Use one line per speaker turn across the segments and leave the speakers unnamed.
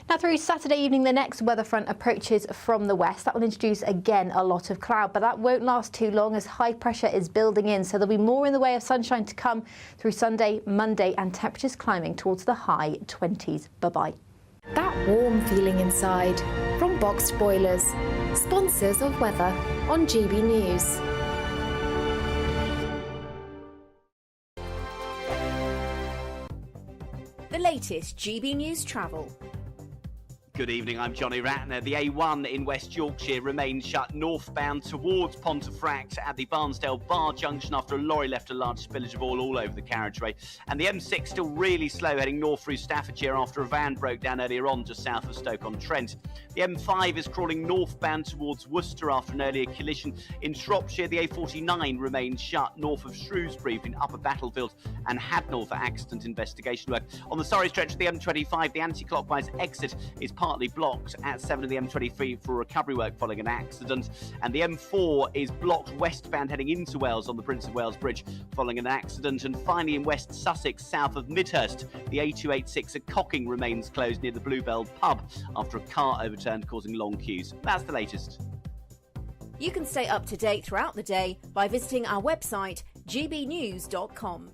Now through Saturday evening, the next weather front approaches from the west. That will introduce again a lot of cloud, but that won't last too long as high pressure is building in. So there'll be more in the way of sunshine to come through Sunday, Monday, and temperatures climbing towards the high 20s. Bye-bye.
That warm feeling inside from Boxed Boilers, sponsors of weather on GB News.
The latest GB News travel.
Good evening, I'm Johnny Ratner. The A1 in West Yorkshire remains shut northbound towards Pontefract at the Barnsdale Bar junction after a lorry left a large spillage of oil all over the carriageway. And the M6 still really slow heading north through Staffordshire after a van broke down earlier on just south of Stoke-on-Trent. The M5 is crawling northbound towards Worcester after an earlier collision. In Shropshire, the A49 remains shut north of Shrewsbury between Upper Battlefield and Hadnall for accident investigation work. On the Surrey stretch of the M25, the anti-clockwise exit is partly blocked at 7 of the M23 for recovery work following an accident, and the M4 is blocked westbound heading into Wales on the Prince of Wales Bridge following an accident. And finally in West Sussex south of Midhurst, the A286 at Cocking remains closed near the Bluebell pub after a car overturned causing long queues. That's the latest.
You can stay up to date throughout the day by visiting our website gbnews.com.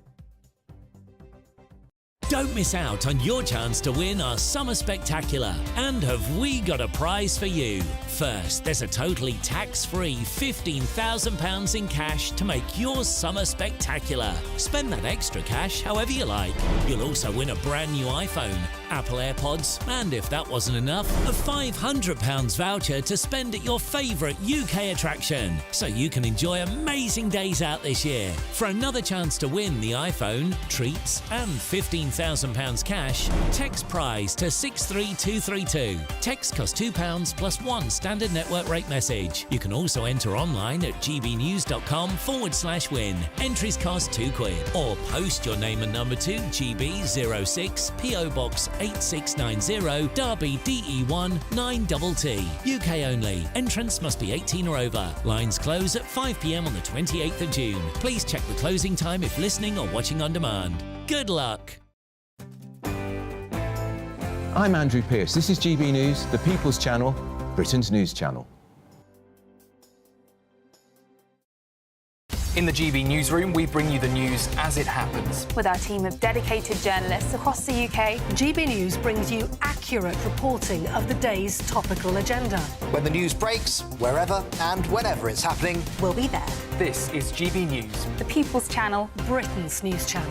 Don't miss out on your chance to win our Summer Spectacular. And have we got a prize for you? First, there's a totally tax-free £15,000 in cash to make your summer spectacular. Spend that extra cash however you like. You'll also win a brand new iPhone, Apple AirPods, and if that wasn't enough, a £500 voucher to spend at your favourite UK attraction, so you can enjoy amazing days out this year. For another chance to win the iPhone, treats, and £15,000 cash, text prize to 63232. Text costs £2 plus one standard network rate message. You can also enter online at gbnews.com/win. Entries cost £2 or post your name and number to GB06 PO Box 8690 Derby DE1 9TT. UK only. Entrance must be 18 or over. Lines close at 5 p.m. on the 28th of June. Please check the closing time if listening or watching on demand. Good luck.
I'm Andrew Pearce. This is GB News, the People's Channel, Britain's news channel.
In the GB newsroom, we bring you the news as it happens.
With our team of dedicated journalists across the UK, GB News brings you accurate reporting of the day's topical agenda.
When the news breaks, wherever and whenever it's happening,
we'll be there.
This is GB News,
the People's Channel, Britain's news channel.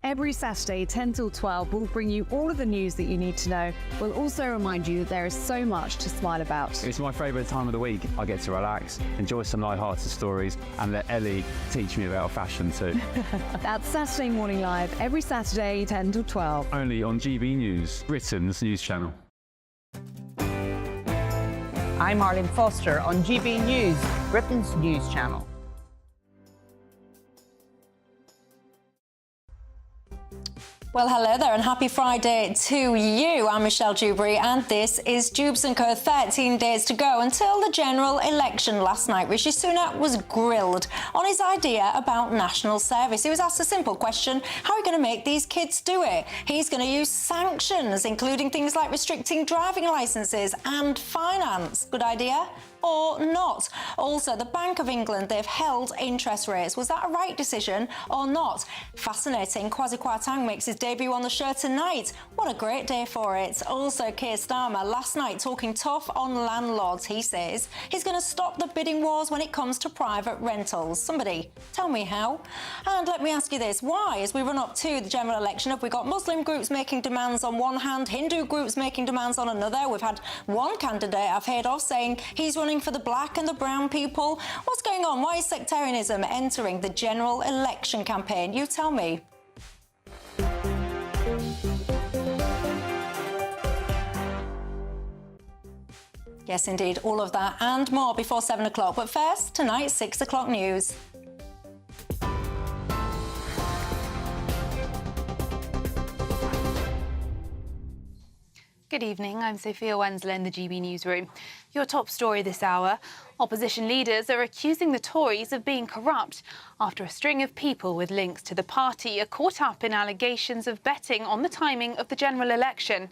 Every Saturday, 10 till 12, we'll bring you all of the news that you need to know. We'll also remind you that there is so much to smile about.
It's my favourite time of the week. I get to relax, enjoy some light-hearted stories, and let Ellie teach me about fashion too.
That's Saturday Morning Live, every Saturday, 10 till 12.
Only on GB News, Britain's news channel.
I'm Arlene Foster on GB News, Britain's news channel.
Well, hello there and happy Friday to you. I'm Michelle Dewberry and this is Jubes and Co. 13 days to go until the general election. Last night, Rishi Sunak was grilled on his idea about national service. He was asked a simple question: how are you going to make these kids do it? He's going to use sanctions, including things like restricting driving licences and finance. Good idea? Or not? Also, the Bank of England, they've held interest rates. Was that a right decision or not? Fascinating. Kwasi Kwarteng makes his debut on the show tonight. What a great day for it. Also, Keir Starmer last night talking tough on landlords. He says he's going to stop the bidding wars when it comes to private rentals. Somebody tell me how. And let me ask you this: why, as we run up to the general election, have we got Muslim groups making demands on one hand, Hindu groups making demands on another? We've had one candidate I've heard of saying he's running for the black and the brown people. What's going on? Why is sectarianism entering the general election campaign? You tell me. Yes, indeed, all of that and more before 7 o'clock. But first, tonight's 6 o'clock news.
Good evening, I'm Sophia Wensler in the GB newsroom. Your top story this hour. Opposition leaders are accusing the Tories of being corrupt after a string of people with links to the party are caught up in allegations of betting on the timing of the general election.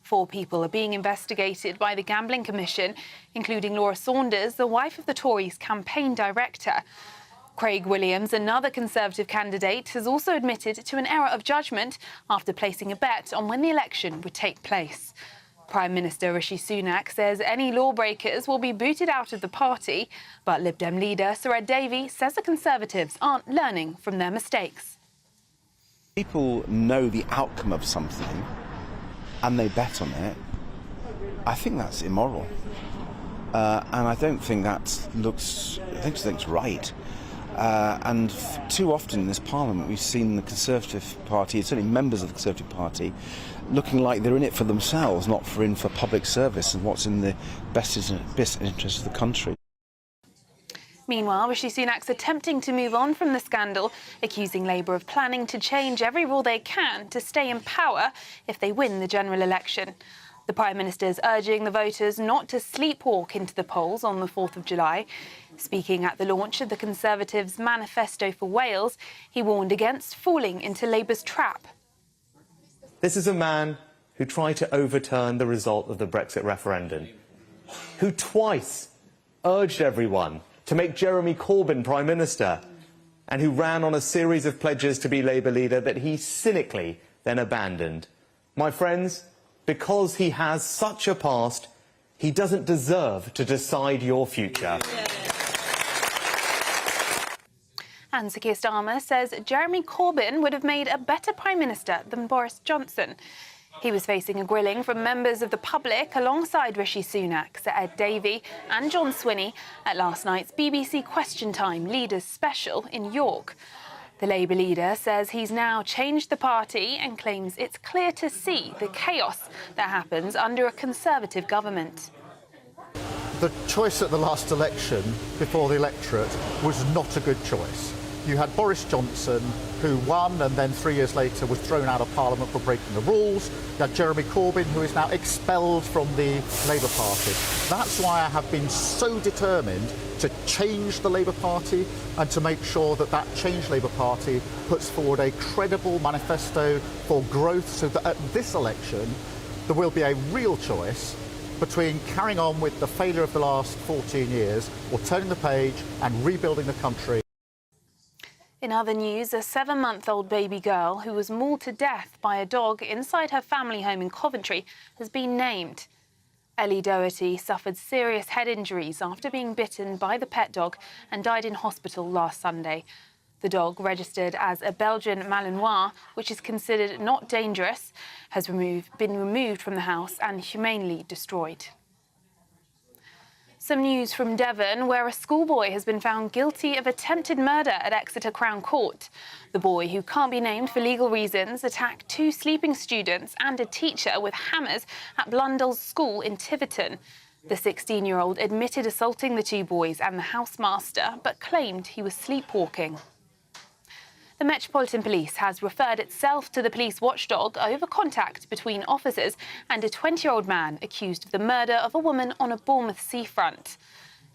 4 people are being investigated by the Gambling Commission, including Laura Saunders, the wife of the Tories' campaign director. Craig Williams, another Conservative candidate, has also admitted to an error of judgment after placing a bet on when the election would take place. Prime Minister Rishi Sunak says any lawbreakers will be booted out of the party, but Lib Dem leader Sir Ed Davey says the Conservatives aren't learning from their mistakes.
People know the outcome of something and they bet on it. I think that's immoral. And I don't think I think it's right. And too often in this Parliament we've seen the Conservative Party, certainly members of the Conservative Party, looking like they're in it for themselves, not for public service and what's in the best interest of the country.
Meanwhile, Rishi Sunak's attempting to move on from the scandal, accusing Labour of planning to change every rule they can to stay in power if they win the general election. The Prime Minister is urging the voters not to sleepwalk into the polls on the 4th of July. Speaking at the launch of the Conservatives' manifesto for Wales, he warned against falling into Labour's trap.
This is a man who tried to overturn the result of the Brexit referendum, who twice urged everyone to make Jeremy Corbyn Prime Minister, and who ran on a series of pledges to be Labour leader that he cynically then abandoned. My friends, because he has such a past, he doesn't deserve to decide your future.
And Sir Keir Starmer says Jeremy Corbyn would have made a better Prime Minister than Boris Johnson. He was facing a grilling from members of the public alongside Rishi Sunak, Sir Ed Davey and John Swinney at last night's BBC Question Time Leaders Special in York. The Labour leader says he's now changed the party and claims it's clear to see the chaos that happens under a Conservative government.
The choice at the last election before the electorate was not a good choice. You had Boris Johnson, who won and then 3 years later was thrown out of Parliament for breaking the rules. You had Jeremy Corbyn, who is now expelled from the Labour Party. That's why I have been so determined to change the Labour Party and to make sure that that changed Labour Party puts forward a credible manifesto for growth, so that at this election there will be a real choice between carrying on with the failure of the last 14 years or turning the page and rebuilding the country.
In other news, a 7-month-old baby girl who was mauled to death by a dog inside her family home in Coventry has been named. Ellie Doherty suffered serious head injuries after being bitten by the pet dog and died in hospital last Sunday. The dog, registered as a Belgian Malinois, which is considered not dangerous, has been removed from the house and humanely destroyed. Some news from Devon, where a schoolboy has been found guilty of attempted murder at Exeter Crown Court. The boy, who can't be named for legal reasons, attacked 2 sleeping students and a teacher with hammers at Blundell's school in Tiverton. The 16-year-old admitted assaulting the 2 boys and the housemaster, but claimed he was sleepwalking. The Metropolitan Police has referred itself to the police watchdog over contact between officers and a 20-year-old man accused of the murder of a woman on a Bournemouth seafront.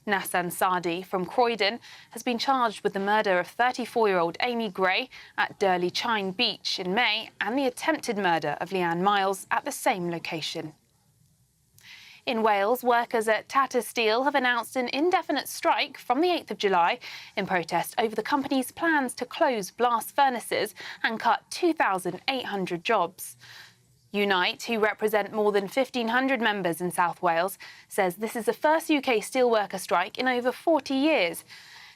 Nassan Sadi from Croydon has been charged with the murder of 34-year-old Amy Gray at Durley Chine Beach in May and the attempted murder of Leanne Miles at the same location. In Wales, workers at Tata Steel have announced an indefinite strike from the 8th of July in protest over the company's plans to close blast furnaces and cut 2,800 jobs. Unite, who represent more than 1,500 members in South Wales, says this is the first UK steelworker strike in over 40 years.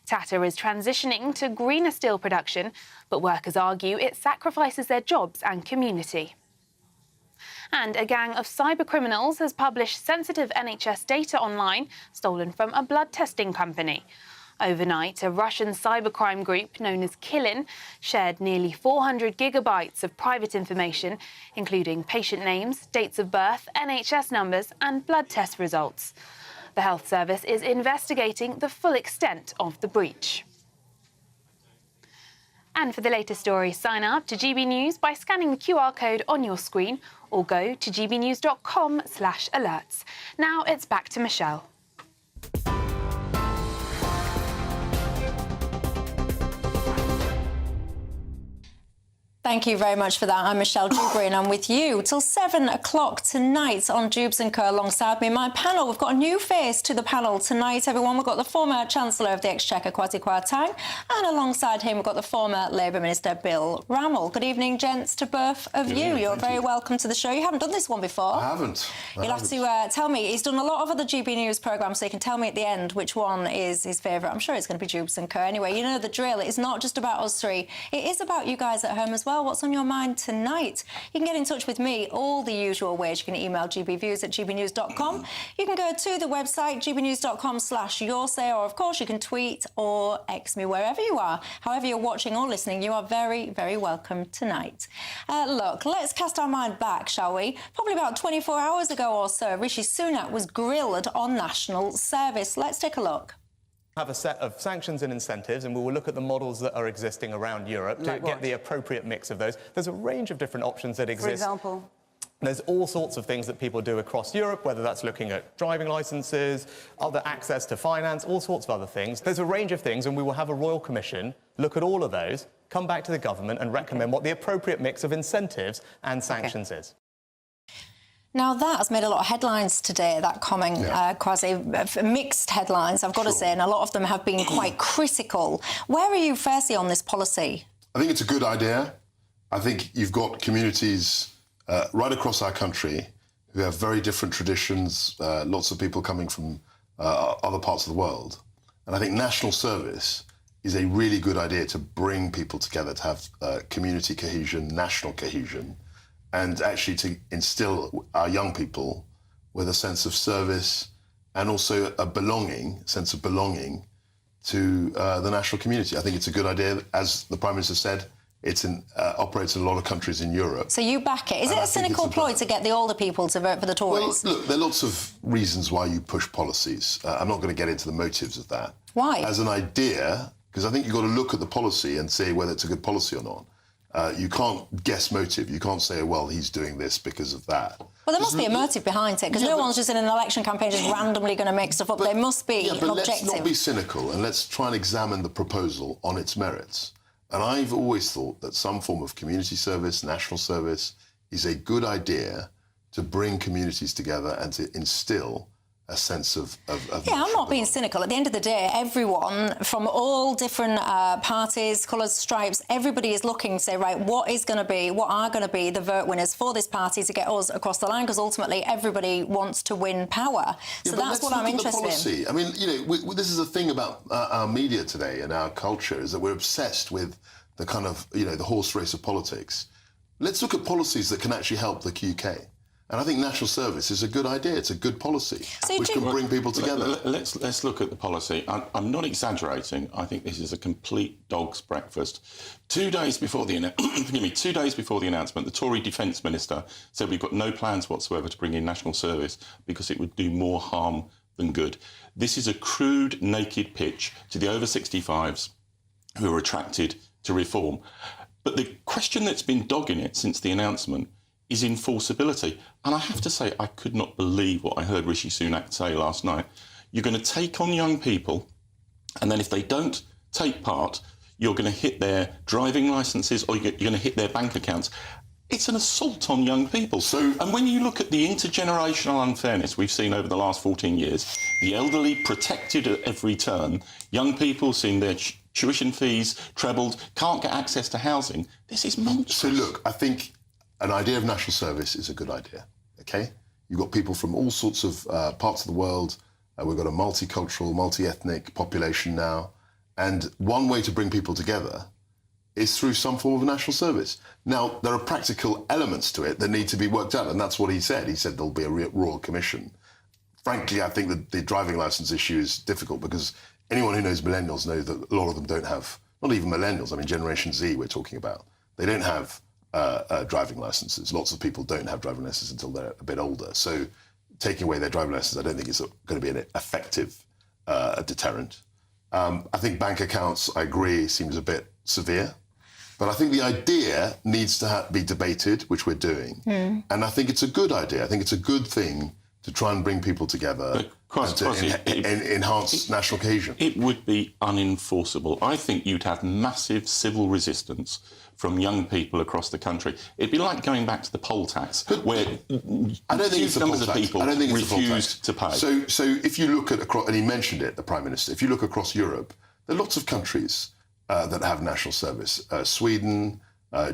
Tata is transitioning to greener steel production, but workers argue it sacrifices their jobs and community. And a gang of cybercriminals has published sensitive NHS data online stolen from a blood testing company. Overnight, a Russian cybercrime group known as Killin shared nearly 400 gigabytes of private information, including patient names, dates of birth, NHS numbers and blood test results. The Health Service is investigating the full extent of the breach. And for the latest stories, sign up to GB News by scanning the QR code on your screen or go to gbnews.com/alerts. Now it's back to Michelle.
Thank you very much for that. I'm Michelle Dewberry and I'm with you till 7 o'clock tonight on Jubes and Co. Alongside me in my panel, we've got a new face to the panel tonight, everyone. We've got the former Chancellor of the Exchequer, Kwasi Kwarteng, and alongside him we've got the former Labour Minister, Bill Rammell. Good evening, gents, to both of you. You're very welcome to the show. You haven't done this one before.
I haven't.
You'll have to tell me. He's done a lot of other GB News programmes, so you can tell me at the end which one is his favourite. I'm sure it's going to be Jubes and Co. Anyway, you know the drill. It's not just about us three. It is about you guys at home as well. What's on your mind tonight? You can get in touch with me all the usual ways. You can email gbviews@gbnews.com. You can go to the website gbnews.com/yoursay, or of course you can tweet or X me wherever you are. However you're watching or listening, you are very, very welcome tonight. Look, let's cast our mind back, shall we? Probably about 24 hours ago or so, Rishi Sunak was grilled on national service. Let's take a look.
Have a set of sanctions and incentives, and we will look at the models that are existing around Europe to get the appropriate mix of those. There's a range of different options that exist.
For example?
There's all sorts of things that people do across Europe, whether that's looking at driving licenses, other access to finance, all sorts of other things. There's a range of things, and we will have a Royal Commission look at all of those, come back to the government and recommend what the appropriate mix of incentives and sanctions is.
Now, that has made a lot of headlines today, that comment, Kwasi. Mixed headlines, I've got to say, and a lot of them have been quite critical. Where are you, firstly, on this policy?
I think it's a good idea. I think you've got communities right across our country who have very different traditions, lots of people coming from other parts of the world. And I think national service is a really good idea to bring people together, to have community cohesion, national cohesion, and actually to instill our young people with a sense of service and also a sense of belonging to the national community. I think it's a good idea. As the Prime Minister said, it operates in a lot of countries in Europe.
So you back it. Is it a cynical ploy to get the older people to vote for the Tories?
Well, look, there are lots of reasons why you push policies. I'm not going to get into the motives of that.
Why?
As an idea, because I think you've got to look at the policy and say whether it's a good policy or not. You can't guess motive. You can't say, well, he's doing this because of that.
Well, there must be a motive behind it, because no one's just in an election campaign just randomly going to make stuff up. There must be an objective.
Let's not be cynical, and let's try and examine the proposal on its merits. And I've always thought that some form of community service, national service, is a good idea to bring communities together and to instill a sense of
yeah, I'm not being cynical. At the end of the day, everyone from all different parties, colours, stripes, everybody is looking to say, right, what are going to be the vote winners for this party to get us across the line? Because ultimately, everybody wants to win power. So that's what I'm interested in.
I mean, you know, this is a thing about our media today and our culture, is that we're obsessed with the kind of, you know, the horse race of politics. Let's look at policies that can actually help the UK. And I think national service is a good idea. It's a good policy, which can bring people together.
Let's look at the policy. I'm not exaggerating. I think this is a complete dog's breakfast. 2 days before the 2 days before the announcement, the Tory Defence Minister said we've got no plans whatsoever to bring in national service because it would do more harm than good. This is a crude, naked pitch to the over 65s who are attracted to reform. But the question that's been dogging it since the announcement is enforceability. And I have to say, I could not believe what I heard Rishi Sunak say last night. You're going to take on young people, and then if they don't take part, you're going to hit their driving licences or you're going to hit their bank accounts. It's an assault on young people. And when you look at the intergenerational unfairness we've seen over the last 14 years, the elderly protected at every turn, young people seeing their tuition fees trebled, can't get access to housing, this is monstrous.
So look, I think an idea of national service is a good idea, OK? You've got people from all sorts of parts of the world. We've got a multicultural, multi-ethnic population now. And one way to bring people together is through some form of national service. Now, there are practical elements to it that need to be worked out, and that's what he said. He said there'll be a Royal Commission. Frankly, I think that the driving licence issue is difficult because anyone who knows millennials knows that a lot of them don't have, not even millennials, I mean Generation Z we're talking about, they don't have driving licences. Lots of people don't have driving licences until they're a bit older. So taking away their driving licence, I don't think it's going to be an effective deterrent. I think bank accounts, I agree, seems a bit severe. But I think the idea needs to be debated, which we're doing. And I think it's a good idea. I think it's a good thing to try and bring people together and to enhance national cohesion.
It would be unenforceable. I think you'd have massive civil resistance from young people across the country. It'd be like going back to the poll tax, where
I don't think it's the
numbers
poll
of
tax.
people
I don't think it's
refused to pay.
So if you look at, and he mentioned it, the Prime Minister, if you look across Europe, there are lots of countries that have national service. Sweden,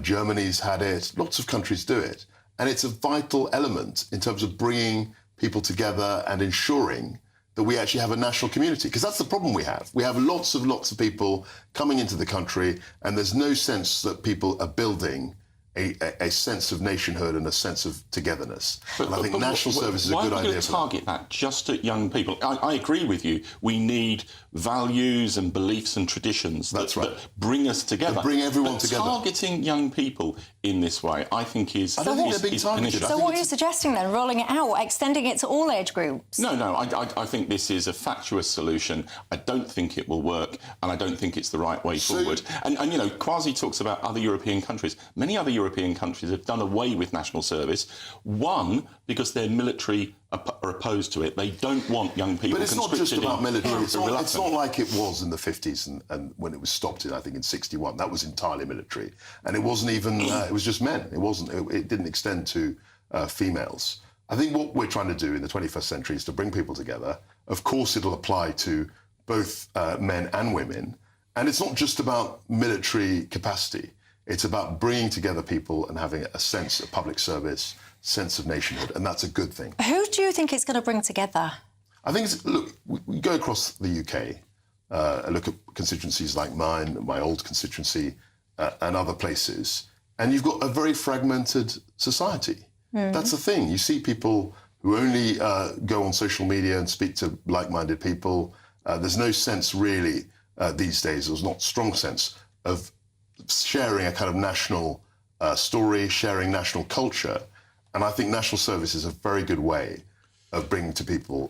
Germany's had it, lots of countries do it. And it's a vital element in terms of bringing people together and ensuring that we actually have a national community. Because that's the problem we have. We have lots of people coming into the country, and there's no sense that people are building a sense of nationhood and a sense of togetherness. And I think national service is a good idea.
Why are we going to target that just at young people? I agree with you. We need values and beliefs and traditions that bring us together.
That bring everyone together.
Targeting young people in this way, I think is...
So what are you suggesting then? Rolling it out, extending it to all age groups?
No, I think this is a fatuous solution. I don't think it will work, and I don't think it's the right way forward. And you know, Kwasi talks about other European countries. Many other European countries have done away with national service. One, because their military are opposed to it. They don't want young people conscripted.
But it's not just about military. It's
not
like it was in the 50s and when it was stopped in, I think, in 61. That was entirely military. And it wasn't even, it was just men. It didn't extend to females. I think what we're trying to do in the 21st century is to bring people together. Of course, it'll apply to both men and women. And it's not just about military capacity. It's about bringing together people and having a sense of public service, sense of nationhood, and that's a good thing.
Who do you think it's going to bring together?
I think, look, we go across the UK, look at constituencies like mine, my old constituency, and other places, and you've got a very fragmented society. That's the thing. You see people who only go on social media and speak to like-minded people. There's no sense, really, these days, there's not a strong sense of sharing a kind of national story, sharing national culture. And I think national service is a very good way of bringing together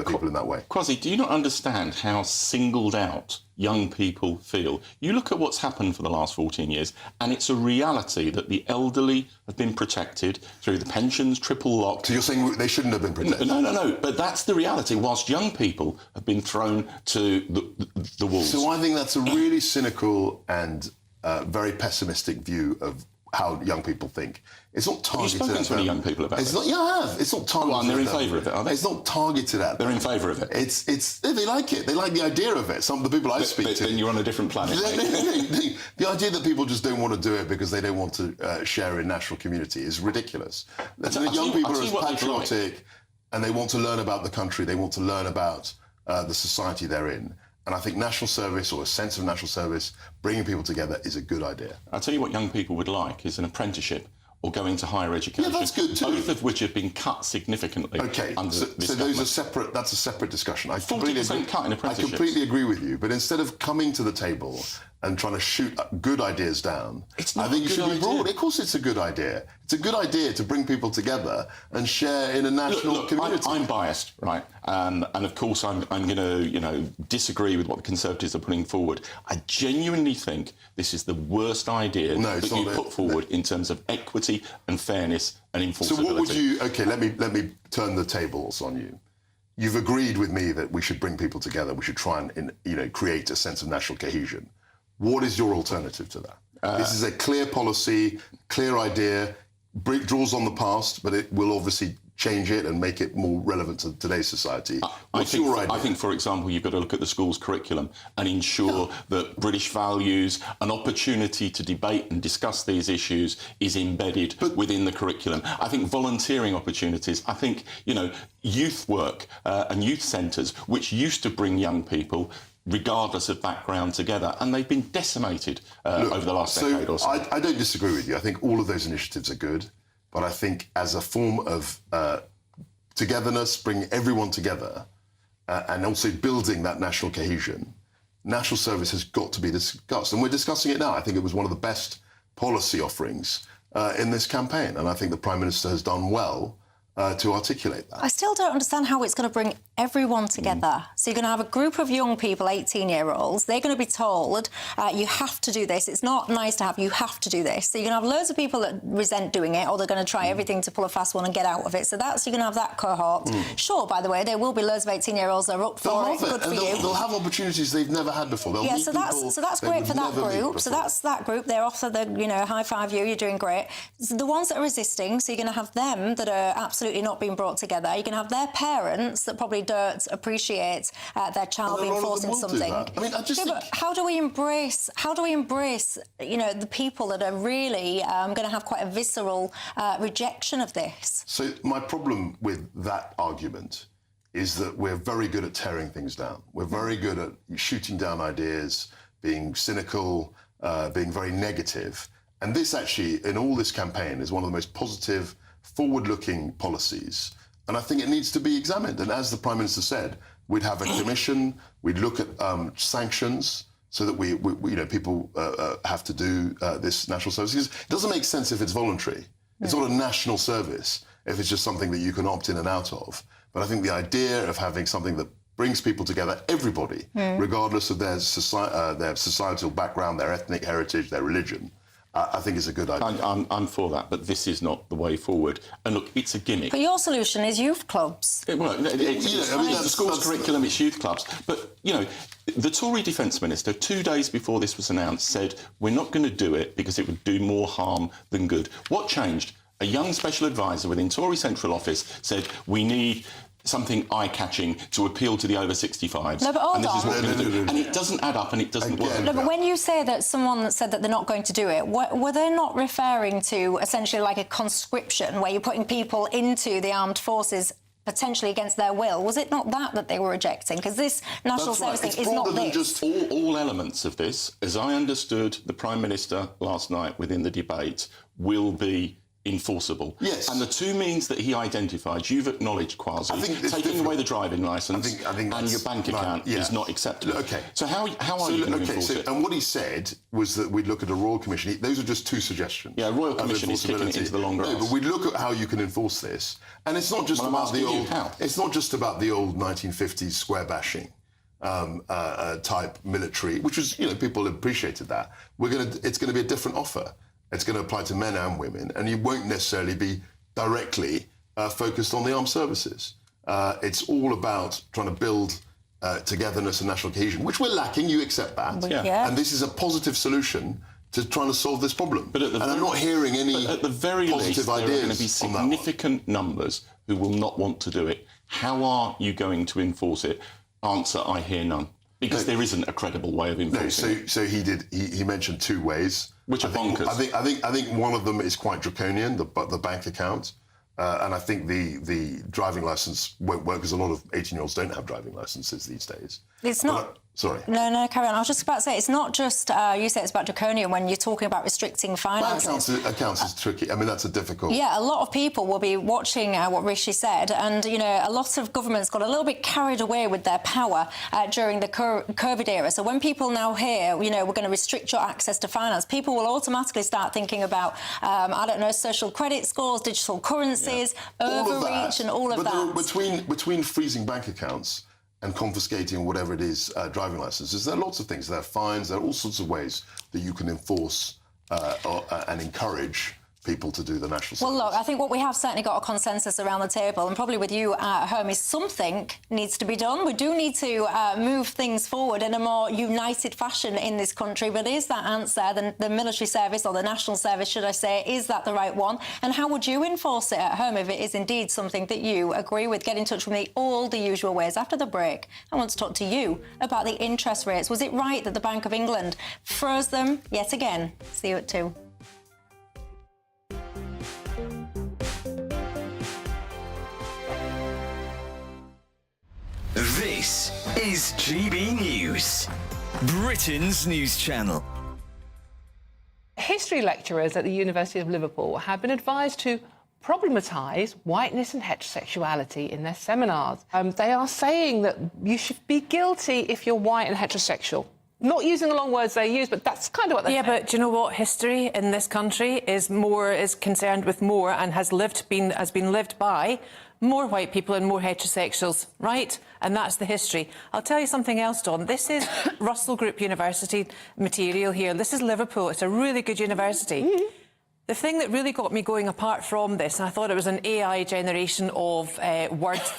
people in that way.
Kwasi, do you not understand how singled out young people feel? You look at what's happened for the last 14 years, and it's a reality that the elderly have been protected through the pensions, triple lock.
So you're saying they shouldn't have been protected?
No. But that's the reality, whilst young people have been thrown to the wolves.
So I think that's a really cynical and very pessimistic view of how young people think. It's not targeted
at them. You've spoken to any young people about it?
I have. It's not targeted
and they're in favour of it, are they?
It's not targeted at them.
They're in favour of it?
They like it. They like the idea of it. Some of the people I speak to...
Then you're on a different planet.
The idea that people just don't want to do it because they don't want to share in national community is ridiculous. Young people are as patriotic and they want to learn about the country. They want to learn about the society they're in. And I think national service, or a sense of national service, bringing people together is a good idea.
I'll tell you what young people would like is an apprenticeship or going to higher education.
Yeah, that's good too.
Both of which have been cut significantly.
Okay, so those are separate. That's a separate discussion.
40% cut in apprenticeships.
I completely agree with you. But instead of coming to the table and trying to shoot good ideas down, I think you should be broad. Of course, it's a good idea. It's a good idea to bring people together and share in a national community.
I'm biased, right? And of course, I'm going to, disagree with what the Conservatives are putting forward. I genuinely think this is the worst idea that you put forward in terms of equity and fairness and enforceability.
So what would you? Okay, let me turn the tables on you. You've agreed with me that we should bring people together. We should try and create a sense of national cohesion. What is your alternative to that? This is a clear policy, clear idea, draws on the past, but it will obviously change it and make it more relevant to today's society. What's your idea?
I think, for example, you've got to look at the school's curriculum and ensure that British values, an opportunity to debate and discuss these issues is embedded within the curriculum. I think volunteering opportunities, I think, youth work and youth centres, which used to bring young people regardless of background together, and they've been decimated over the last decade or so.
I don't disagree with you. I think all of those initiatives are good, but I think as a form of togetherness, bringing everyone together, and also building that national cohesion, national service has got to be discussed, and we're discussing it now. I think it was one of the best policy offerings in this campaign, and I think the Prime Minister has done well to articulate that.
I still don't understand how it's going to bring everyone together. So you're going to have a group of young people, 18-year-olds. They're going to be told, you have to do this. It's not nice to have, you have to do this. So you're going to have loads of people that resent doing it, or they're going to try everything to pull a fast one and get out of it. So that's, you're going to have that cohort. Sure, by the way, there will be loads of 18-year-olds that are up for it. Good for you.
They'll have opportunities they've never had before. They'll meet
so that's great for that group. So that's that group. They're off to the, high five you, you're doing great. So the ones that are resisting, so you're going to have them that are absolutely not being brought together. You're going to have their parents that probably don't appreciate their child being forced into something.
I mean, I just think...
But how do we embrace, the people that are really going to have quite a visceral rejection of this?
So my problem with that argument is that we're very good at tearing things down. We're very good at shooting down ideas, being cynical, being very negative. And this actually, in all this campaign, is one of the most positive, forward-looking policies. And I think it needs to be examined. And as the Prime Minister said, we'd have a commission, we'd look at sanctions so that people have to do this national service. Because it doesn't make sense if it's voluntary. It's not a national service if it's just something that you can opt in and out of. But I think the idea of having something that brings people together, everybody, regardless of their societal background, their ethnic heritage, their religion, I think is a good idea.
I'm for that, but this is not the way forward. And look, it's a gimmick.
But your solution is youth clubs.
It's the school's curriculum, it's youth clubs. But, the Tory Defence Minister, 2 days before this was announced, said, we're not going to do it because it would do more harm than good. What changed? A young special advisor within Tory Central Office said, we need something eye-catching to appeal to the over 65s.
No, but hold
and this
on.
is what we're going to do. And it doesn't add up and it doesn't work.
No, but when you say that someone said that they're not going to do it, were they not referring to essentially like a conscription where you're putting people into the armed forces potentially against their will? Was it not that they were rejecting? Because this national service thing is not this.
Just all elements of this, as I understood the Prime Minister last night within the debate, will be enforceable.
Yes.
And the two means that he identified, you've acknowledged, Kwasi, taking away the driving licence and your bank account is not acceptable.
Okay.
So how are you going to enforce it?
And what he said was that we'd look at a Royal Commission. Those are just two suggestions.
Yeah, a Royal Commission is kicking it into the long grass.
No, but we'd look at how you can enforce this. And it's not just about the old... It's not just about the old 1950s square bashing type military, which was, people appreciated that. It's going to be a different offer. It's going to apply to men and women, and you won't necessarily be directly focused on the armed services. It's all about trying to build togetherness and national cohesion, which we're lacking, you accept that.
Yeah.
And this is a positive solution to trying to solve this problem. I'm not hearing any
at the very
positive
least,
ideas.
there are going to be significant numbers who will not want to do it. How are you going to enforce it? Answer, I hear none. Because there isn't a credible way of enforcing it.
So he mentioned two ways.
Which are bonkers.
I think one of them is quite draconian, the bank account. And I think the driving licence won't work because a lot of 18-year-olds don't have driving licences these days.
It's not...
Sorry.
No, carry on. I was just about to say, it's not just, you say it's about draconian when you're talking about restricting finances.
Accounts is tricky. I mean, that's a difficult...
Yeah, a lot of people will be watching what Rishi said, and, a lot of governments got a little bit carried away with their power during the COVID era. So when people now hear, we're going to restrict your access to finance, people will automatically start thinking about, social credit scores, digital currencies, overreach and all of that.
Between freezing bank accounts and confiscating whatever it is, driving licences, there are lots of things. There are fines, there are all sorts of ways that you can enforce and encourage people to do the national service.
Well, look, I think what we have certainly got a consensus around the table, and probably with you at home, is something needs to be done. We do need to move things forward in a more united fashion in this country, but is that answer, the military service, or the national service, should I say, is that the right one? And how would you enforce it at home if it is indeed something that you agree with? Get in touch with me all the usual ways. After the break, I want to talk to you about the interest rates. Was it right that the Bank of England froze them yet again? See you at 2.
This is GB News, Britain's news channel.
History lecturers at the University of Liverpool have been advised to problematise whiteness and heterosexuality in their seminars. They are saying that you should be guilty if you're white and heterosexual. not using the long words they use, but that's kind of what they're saying.
But do you know what? History in this country is concerned with more and has been lived by more white people and more heterosexuals, right? And that's the history. I'll tell you something else, Dawn. This is Russell Group University material here. This is Liverpool. It's a really good university. The thing that really got me going apart from this, and I thought it was an AI generation of words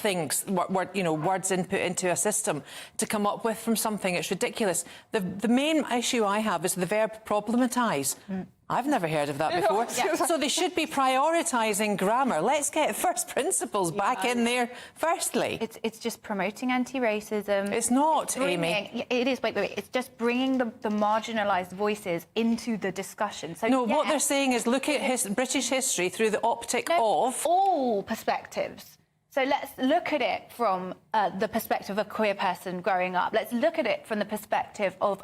input into a system to come up with from something. It's ridiculous. The main issue I have is the verb problematise. I've never heard of that before. So they should be prioritising grammar. Let's get first principles back in there firstly.
It's just promoting anti-racism.
It's not, Amy.
It is, wait. It's just bringing the marginalised voices into the discussion. So
no, what they're saying is look at British history through the optic of...
all perspectives. So let's look at it from the perspective of a queer person growing up. Let's look at it from the perspective of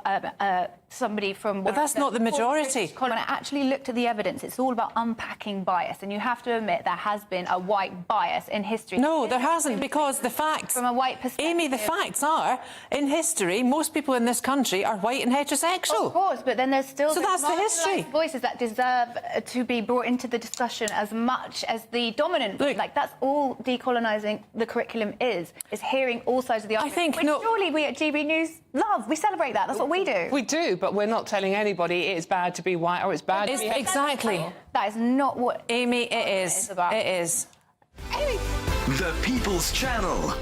somebody from...
But that's not the majority.
When I actually looked at the evidence, it's all about unpacking bias. And you have to admit there has been a white bias in history.
No, there hasn't, because the facts...
From a white perspective...
Amy, the facts are, in history, most people in this country are white and heterosexual.
Of course, but then there's still...
So that's the history.
...voices that deserve to be brought into the discussion as much as the dominant... Like, that's all decolonising the curriculum is hearing all sides of the argument. Which surely we at GB News love. We celebrate that. That's what we do.
We do, but we're not telling anybody it's bad to be white or it's bad to be...
Exactly.
That is not what...
Amy, it is. It is.
The People's Channel.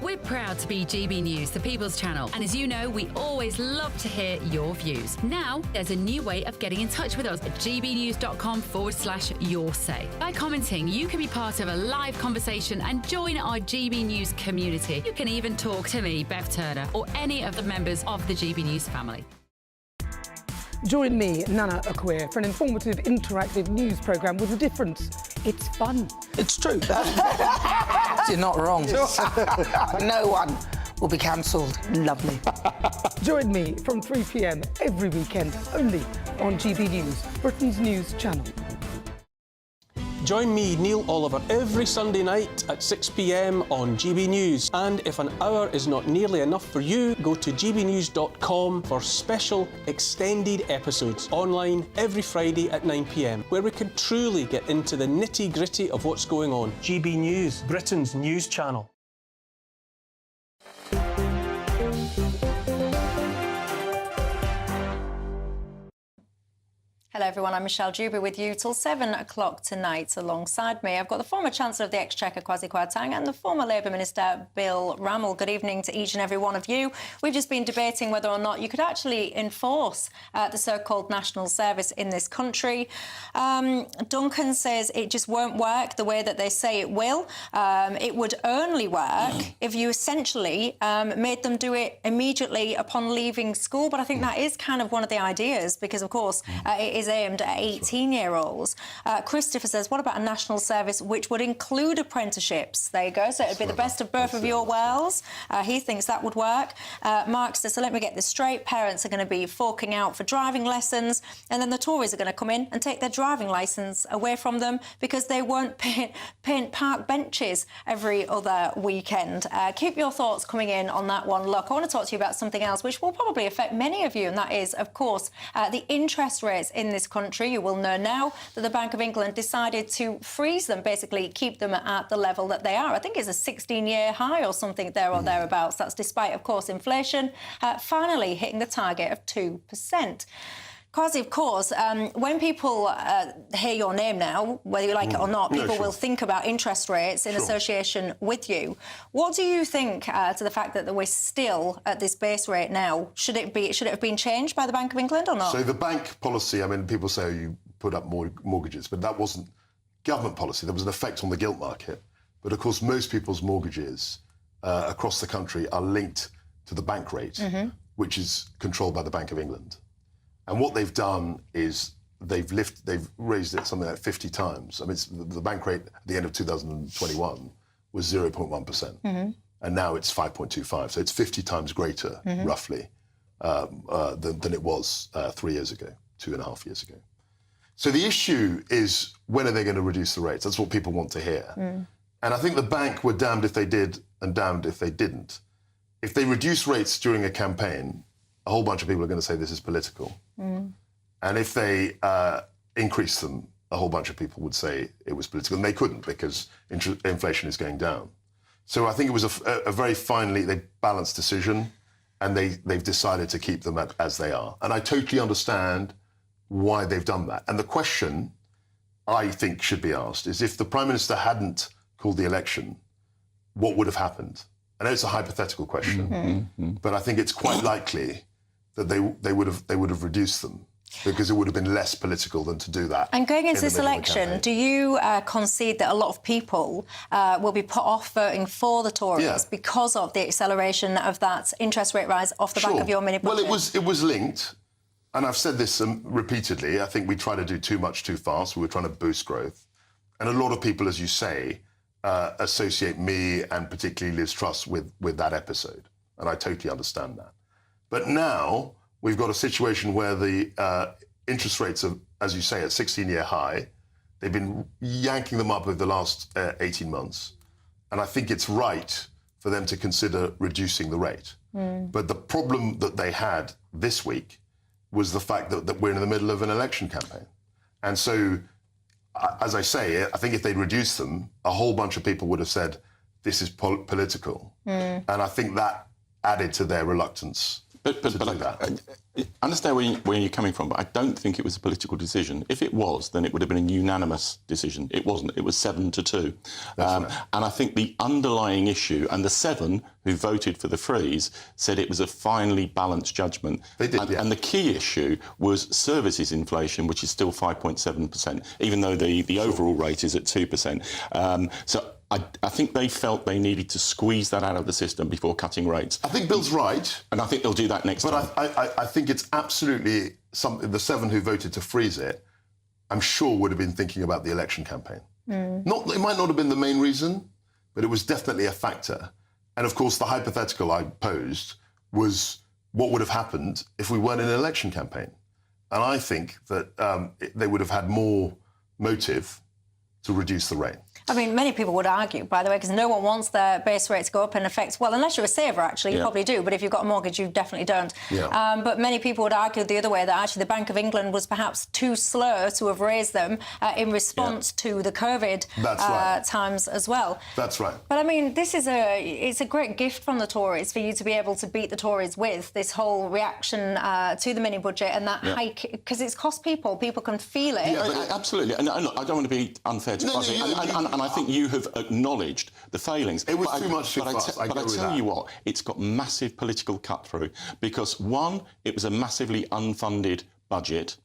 We're proud to be GB News, the People's Channel. And as you know, we always love to hear your views. Now, there's a new way of getting in touch with us at gbnews.com/your-say. By commenting, you can be part of a live conversation and join our GB News community. You can even talk to me, Bev Turner, or any of the members of the GB News family.
Join me, Nana Akwe, for an informative, interactive news programme with a difference. It's fun.
It's true. You're not wrong. No one will be cancelled. Lovely.
Join me from 3 p.m. every weekend, only on GB News, Britain's news channel.
Join me, Neil Oliver, every Sunday night at 6 p.m. on GB News. And if an hour is not nearly enough for you, go to gbnews.com for special extended episodes online every Friday at 9 p.m, where we can truly get into the nitty-gritty of what's going on. GB News, Britain's news channel.
Hello everyone, I'm Michelle Dewberry with you till 7 o'clock tonight. Alongside me, I've got the former Chancellor of the Exchequer, Kwasi Kwarteng, and the former Labour Minister, Bill Rammell. Good evening to each and every one of you. We've just been debating whether or not you could actually enforce the so-called national service in this country. Duncan says it just won't work the way that they say it will. It would only work if you essentially made them do it immediately upon leaving school. But I think that is kind of one of the ideas, because, of course, it is aimed at 18-year-olds. Christopher says, what about a national service which would include apprenticeships? There you go. So it would be the best of both of your worlds. He thinks that would work. Mark says, so let me get this straight. Parents are going to be forking out for driving lessons, and then the Tories are going to come in and take their driving licence away from them because they won't paint park benches every other weekend. Keep your thoughts coming in on that one. Look, I want to talk to you about something else which will probably affect many of you, and that is, of course, the interest rates in this country. You will know now that the Bank of England decided to freeze them, basically keep them at the level that they are. I think it's a 16-year high or something there or thereabouts. That's despite, of course, inflation finally hitting the target of 2%. Kwasi, of course, when people hear your name now, whether you like it or not, people will think about interest rates in association with you. What do you think to the fact that we're still at this base rate now? Should it have been changed by the Bank of England or not?
So the bank policy, I mean, people say you put up more mortgages, but that wasn't government policy. There was an effect on the gilt market. But, of course, most people's mortgages across the country are linked to the bank rate, which is controlled by the Bank of England. And what they've done is they've raised it something like 50 times. I mean, the bank rate at the end of 2021 was 0.1%. And now it's 5.25. So it's 50 times greater, roughly, than it was 3 years ago, 2.5 years ago. So the issue is, when are they going to reduce the rates? That's what people want to hear. And I think the bank were damned if they did and damned if they didn't. If they reduce rates during a campaign, a whole bunch of people are going to say this is political. And if they increase them, a whole bunch of people would say it was political. And they couldn't because inflation is going down. So I think it was a very finely balanced decision, and they've decided to keep them as they are. And I totally understand why they've done that. And the question I think should be asked is, if the Prime Minister hadn't called the election, what would have happened? I know it's a hypothetical question, but I think it's quite likely that they would have reduced them, because it would have been less political than to do that.
And going into this election, do you concede that a lot of people will be put off voting for the Tories because of the acceleration of that interest rate rise off the back of your mini-budget?
Well, it was linked, and I've said this repeatedly. I think we try to do too much too fast. We were trying to boost growth. And a lot of people, as you say, associate me and particularly Liz Truss with that episode. And I totally understand that. But now we've got a situation where the interest rates are, as you say, at 16-year high. They've been yanking them up over the last 18 months. And I think it's right for them to consider reducing the rate. But the problem that they had this week was the fact that we're in the middle of an election campaign. And so, as I say, I think if they'd reduced them, a whole bunch of people would have said, this is political. And I think that added to their reluctance.
But I understand where you're coming from, but I don't think it was a political decision. If it was, then it would have been a unanimous decision. It wasn't. It was 7-2. And I think the underlying issue, and the 7 who voted for the freeze said it was a finely balanced judgment.
They did,
and the key issue was services inflation, which is still 5.7%, even though the overall rate is at 2%. So I think they felt they needed to squeeze that out of the system before cutting rates.
I think Bill's right.
And I think they'll do that next time.
But I think it's absolutely something. The 7 who voted to freeze it, I'm sure would have been thinking about the election campaign. It might not have been the main reason, but it was definitely a factor. And of course, the hypothetical I posed was what would have happened if we weren't in an election campaign. And I think that they would have had more motive to reduce the rate.
I mean, many people would argue, by the way, because no one wants their base rate to go up in effect. Well, unless you're a saver, actually, you probably do. But if you've got a mortgage, you definitely don't. But many people would argue the other way, that actually the Bank of England was perhaps too slow to have raised them in response to the COVID times as well.
That's right.
But I mean, it's a great gift from the Tories for you to be able to beat the Tories with this whole reaction to the mini-budget and that hike, because it's cost people. People can feel it.
Yeah, absolutely. And I don't want to be unfair to Fuzzy. And I think you have acknowledged the failings.
It was too much too fast.
But I tell you what, it's got massive political cut-through because, 1, it was a massively unfunded budget,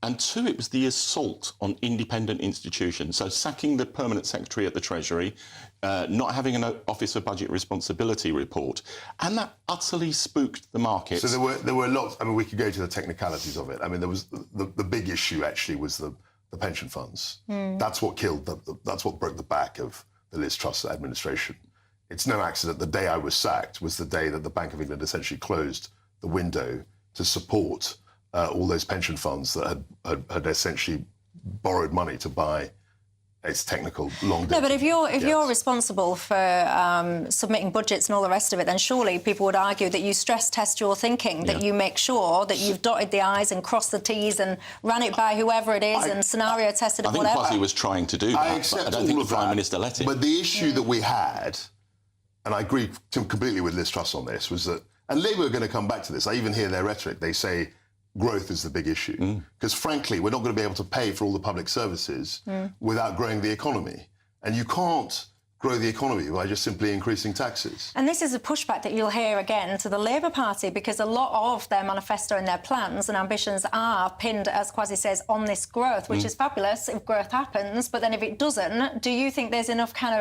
and 2, it was the assault on independent institutions. So sacking the permanent secretary at the Treasury, not having an Office of Budget Responsibility report, and that utterly spooked the market.
So there were lots. I mean, we could go to the technicalities of it. I mean, there was the big issue actually was the pension funds. That's what killed that's what broke the back of the Liz Truss administration. It's no accident the day I was sacked was the day that the Bank of England essentially closed the window to support all those pension funds that had essentially borrowed money to buy its technical long.
No, but if you're responsible for submitting budgets and all the rest of it, then surely people would argue that you stress test your thinking, that you make sure that you've dotted the I's and crossed the T's and ran it by whoever it is and scenario tested and whatever.
I think Fuzzy was trying to do that, but I don't think the Prime Minister let him.
But the issue that we had, and I agree completely with Liz Truss on this, was that, and Labour are going to come back to this, I even hear their rhetoric, they say growth is the big issue. Because frankly, we're not going to be able to pay for all the public services without growing the economy. And you can't grow the economy by just simply increasing taxes.
And this is a pushback that you'll hear again to the Labour Party, because a lot of their manifesto and their plans and ambitions are pinned, as Kwasi says, on this growth, which is fabulous if growth happens. But then if it doesn't, do you think there's enough kind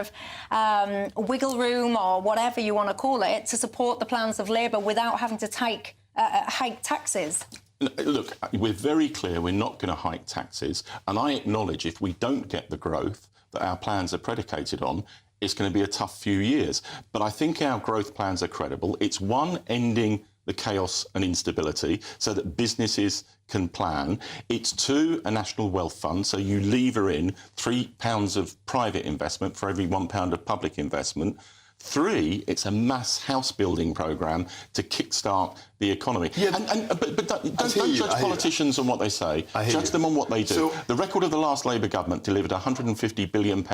of wiggle room or whatever you want to call it to support the plans of Labour without having to hike taxes?
Look, we're very clear we're not going to hike taxes, and I acknowledge if we don't get the growth that our plans are predicated on, it's going to be a tough few years. But I think our growth plans are credible. It's 1, ending the chaos and instability so that businesses can plan. It's 2, a national wealth fund, so you lever in £3 of private investment for every £1 of public investment. 3, it's a mass house-building programme to kickstart the economy. Yeah, but don't judge politicians on what they say. Judge them on what they do. So, the record of the last Labour government delivered £150 billion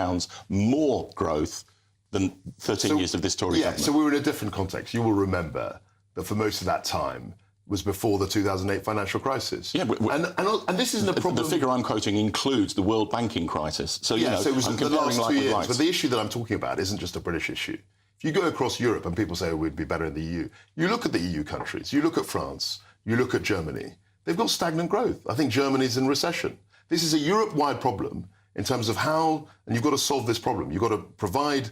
more growth than 13 years of this Tory government.
So we were in a different context. You will remember that for most of that time was before the 2008 financial crisis. Yeah, and this isn't a problem.
The figure I'm quoting includes the world banking crisis. So, you know,
so it was
I'm
the
comparing
last 2 years.
rights.
But the issue that I'm talking about isn't just a British issue. If you go across Europe and people say, oh, we'd be better in the EU, you look at the EU countries, you look at France, you look at Germany, they've got stagnant growth. I think Germany's in recession. This is a Europe-wide problem in terms of how, and you've got to solve this problem. You've got to provide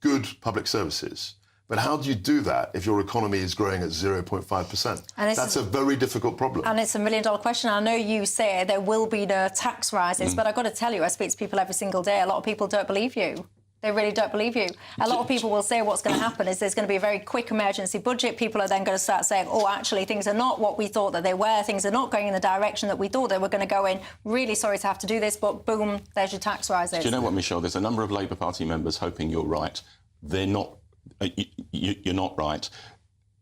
good public services. But how do you do that if your economy is growing at 0.5%? That's a very difficult problem.
And it's a $1 million question. I know you say there will be no tax rises, but I've got to tell you, I speak to people every single day. A lot of people don't believe you. They really don't believe you. A lot of people will say what's going to happen is there's going to be a very quick emergency budget. People are then going to start saying, oh, actually, things are not what we thought that they were. Things are not going in the direction that we thought they were going to go in. Really sorry to have to do this, but boom, there's your tax rises.
Do you know what, Michelle? There's a number of Labour Party members hoping you're right. They're not. You're not right.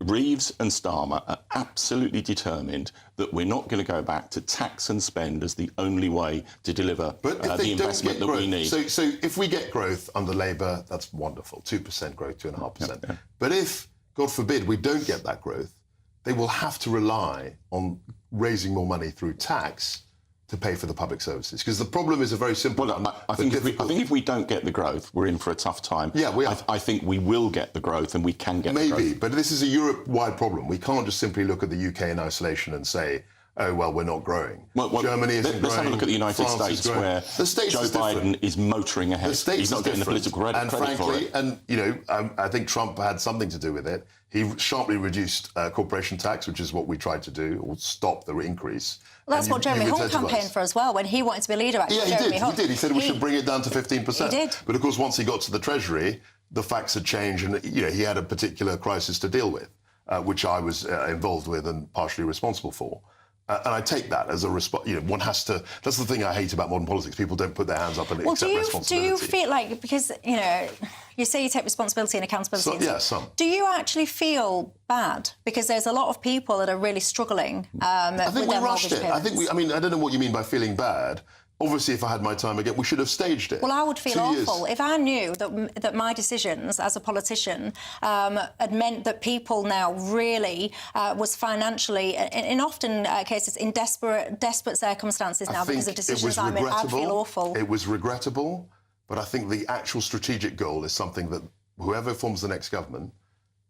Reeves and Starmer are absolutely determined that we're not going to go back to tax and spend as the only way to deliver the investment that we need.
So if we get growth under Labour, that's wonderful. 2% growth, 2.5%. Yeah. But if, God forbid, we don't get that growth, they will have to rely on raising more money through tax to pay for the public services. Because the problem is a very simple one.
I think if we don't get the growth, we're in for a tough time.
Yeah, we are.
I think we will get the growth and we can get the growth.
Maybe, but this is a Europe-wide problem. We can't just simply look at the UK in isolation and say, oh, well, we're not growing. Germany isn't growing.
Let's have a look at the United States, where Joe Biden is motoring ahead. He's not getting the political credit for it.
And, you know, I think Trump had something to do with it. He sharply reduced corporation tax, which is what we tried to do, or stop the increase.
Well, that's what Jeremy Hunt campaigned for as well, when he wanted to be leader, actually.
Yeah, he did. He said we should bring it down to 15%.
He did.
But, of course, once he got to the Treasury, the facts had changed and, you know, he had a particular crisis to deal with, which I was involved with and partially responsible for. And I take that as a response. You know, one has to. That's the thing I hate about modern politics. People don't put their hands up and accept responsibility.
Do you feel like, because, you know, you say you take responsibility and accountability?
Some.
Do you actually feel bad? Because there's a lot of people that are really struggling.
I think we rushed it. I mean, I don't know what you mean by feeling bad. Obviously, if I had my time again, we should have staged it.
Well, I would feel awful if I knew that my decisions as a politician had meant that people now really was financially, in often cases, in desperate circumstances now because of decisions I made. I'd feel awful.
It was regrettable, but I think the actual strategic goal is something that whoever forms the next government,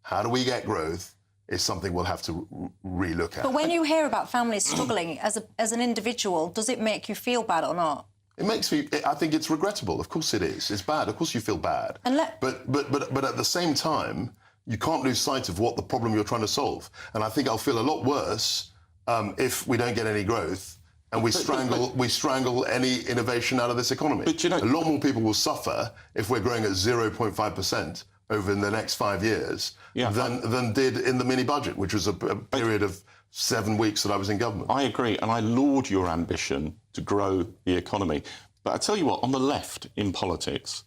how do we get growth, is something we'll have to re-look at.
But when you hear about families struggling as an individual, does it make you feel bad or not?
It makes me. I think it's regrettable. Of course it is. It's bad. Of course you feel bad. But at the same time, you can't lose sight of what the problem you're trying to solve. And I think I'll feel a lot worse if we don't get any growth and we strangle any innovation out of this economy. But, you know, a lot more people will suffer if we're growing at 0.5%. over in the next 5 years than did in the mini-budget, which was a period of 7 weeks that I was in government.
I agree, and I laud your ambition to grow the economy. But I tell you what, on the left in politics,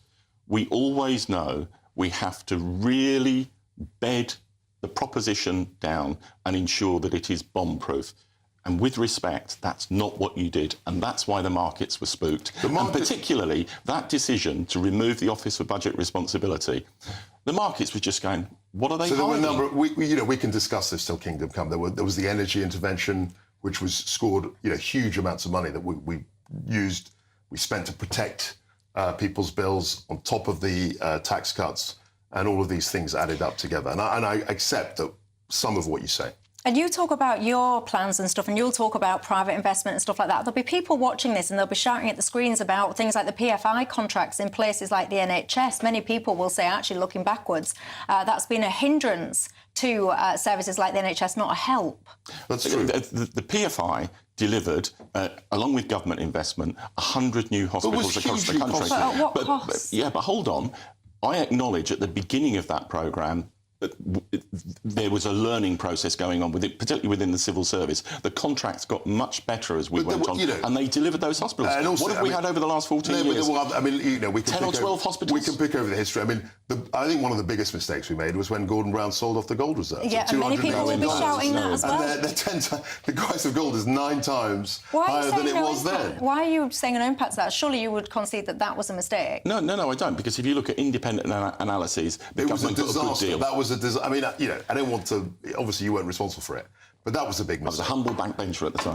we always know we have to really bed the proposition down and ensure that it is bomb-proof. And with respect, that's not what you did, and that's why the markets were spooked. And particularly that decision to remove the Office for Budget Responsibility, the markets were just going, what are they hiding?
So there were a number. We can discuss this till kingdom come. There was the energy intervention, which was scored, huge amounts of money that we spent to protect people's bills on top of the tax cuts, and all of these things added up together. And I accept that some of what you say.
And you talk about your plans and stuff, and you'll talk about private investment and stuff like that. There'll be people watching this and they'll be shouting at the screens about things like the PFI contracts in places like the NHS. Many people will say, actually, looking backwards, that's been a hindrance to services like the NHS, not a help.
That's true.
The PFI delivered, along with government investment, 100 new hospitals across the country.
But at what cost?
But hold on. I acknowledge at the beginning of that programme, there was a learning process going on with it, particularly within the civil service. The contracts got much better as we went on, and they delivered those hospitals.
And also,
what have we had over the last 14 years?
Well, I mean, you know, we can
10 or 12 hospitals.
We can pick over the history. I mean, I think one of the biggest mistakes we made was when Gordon Brown sold off the gold reserves.
Yeah, and many people will be shouting that as well.
And the price of gold is 9 times higher than it was then.
Why are you saying no impact to that? Surely you would concede that that was a mistake.
No, I don't, because if you look at independent analyses, the government got a good deal.
That was a disaster. I mean, you know, I don't want to. Obviously, you weren't responsible for it, but that was a big mistake.
I was a humble backbencher at the time.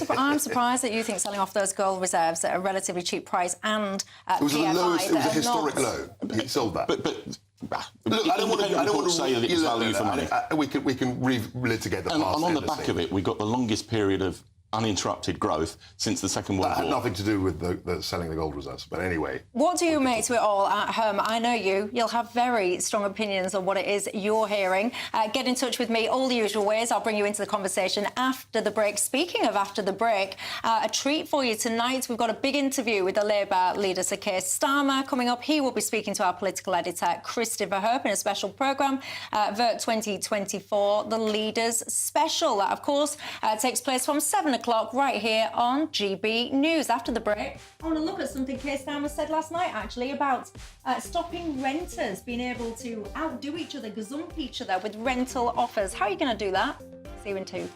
But I'm surprised that you think selling off those gold reserves at a relatively cheap price and at
it was
PFI
the lowest. It was a historic low. You sold that.
But
look, I don't want to
say that it's value for money.
We can relitigate the past.
And on the back of it, we got the longest period of uninterrupted growth since the Second World War.
That had nothing to do with the selling the gold reserves, but anyway.
What do you make to it all at home? I know you'll have very strong opinions on what it is you're hearing. Get in touch with me all the usual ways. I'll bring you into the conversation after the break. Speaking of after the break, a treat for you tonight. We've got a big interview with the Labour leader, Sir Keir Starmer, coming up. He will be speaking to our political editor, Christopher Herp, in a special programme, Vert 2024, the Leaders Special. That, of course, takes place from 7 o'clock right here on GB News. After the break, I want to look at something Keir Starmer said last night, actually, about stopping renters being able to outdo each other, gazump each other with rental offers. How are you going to do that? See you in 2.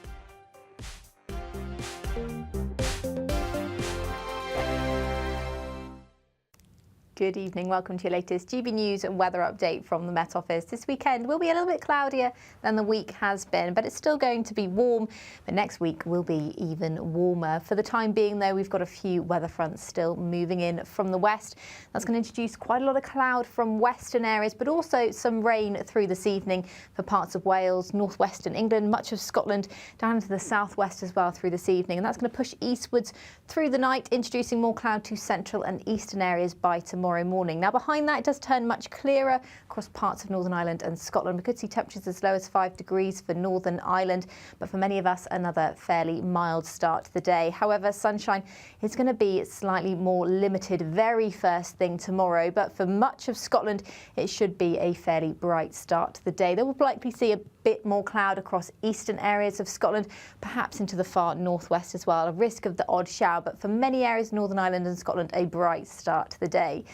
Good evening. Welcome to your latest GB News weather update from the Met Office. This weekend will be a little bit cloudier than the week has been, but it's still going to be warm. But next week will be even warmer. For the time being, though, we've got a few weather fronts still moving in from the west. That's going to introduce quite a lot of cloud from western areas, but also some rain through this evening for parts of Wales, northwestern England, much of Scotland, down into the southwest as well through this evening. And that's going to push eastwards through the night, introducing more cloud to central and eastern areas by tomorrow morning. Now, behind that, it does turn much clearer across parts of Northern Ireland and Scotland. We could see temperatures as low as 5 degrees for Northern Ireland, but for many of us, another fairly mild start to the day. However, sunshine is going to be slightly more limited very first thing tomorrow, but for much of Scotland, it should be a fairly bright start to the day. They will likely see a bit more cloud across eastern areas of Scotland, perhaps into the far northwest as well. A risk of the odd shower, but for many areas, Northern Ireland and Scotland, a bright start to the day.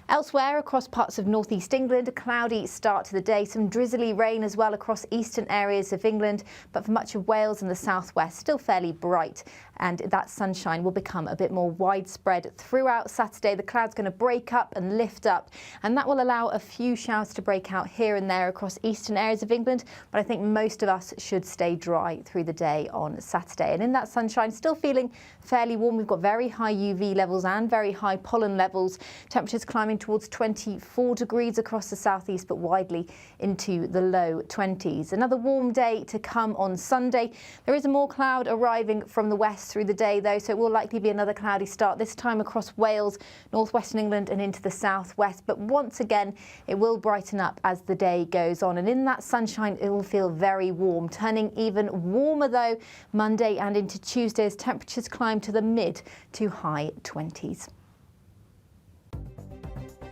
Elsewhere, across parts of northeast England, a cloudy start to the day. Some drizzly rain as well across eastern areas of England, but for much of Wales and the southwest, still fairly bright. And that sunshine will become a bit more widespread throughout Saturday. The cloud's going to break up and lift up, and that will allow a few showers to break out here and there across eastern areas of England. But I think most of us should stay dry through the day on Saturday. And in that sunshine, still feeling fairly warm. We've got very high UV levels and very high pollen levels. Temperatures climbing towards 24 degrees across the southeast, but widely into the low 20s. Another warm day to come on Sunday. There is more cloud arriving from the west through the day, though, so it will likely be another cloudy start, this time across Wales, northwestern England and into the southwest. But once again, it will brighten up as the day goes on. And in that sunshine, it will feel very warm, turning even warmer, though, Monday and into Tuesday as temperatures climb to the mid to high 20s.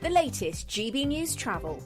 The latest GB News travel.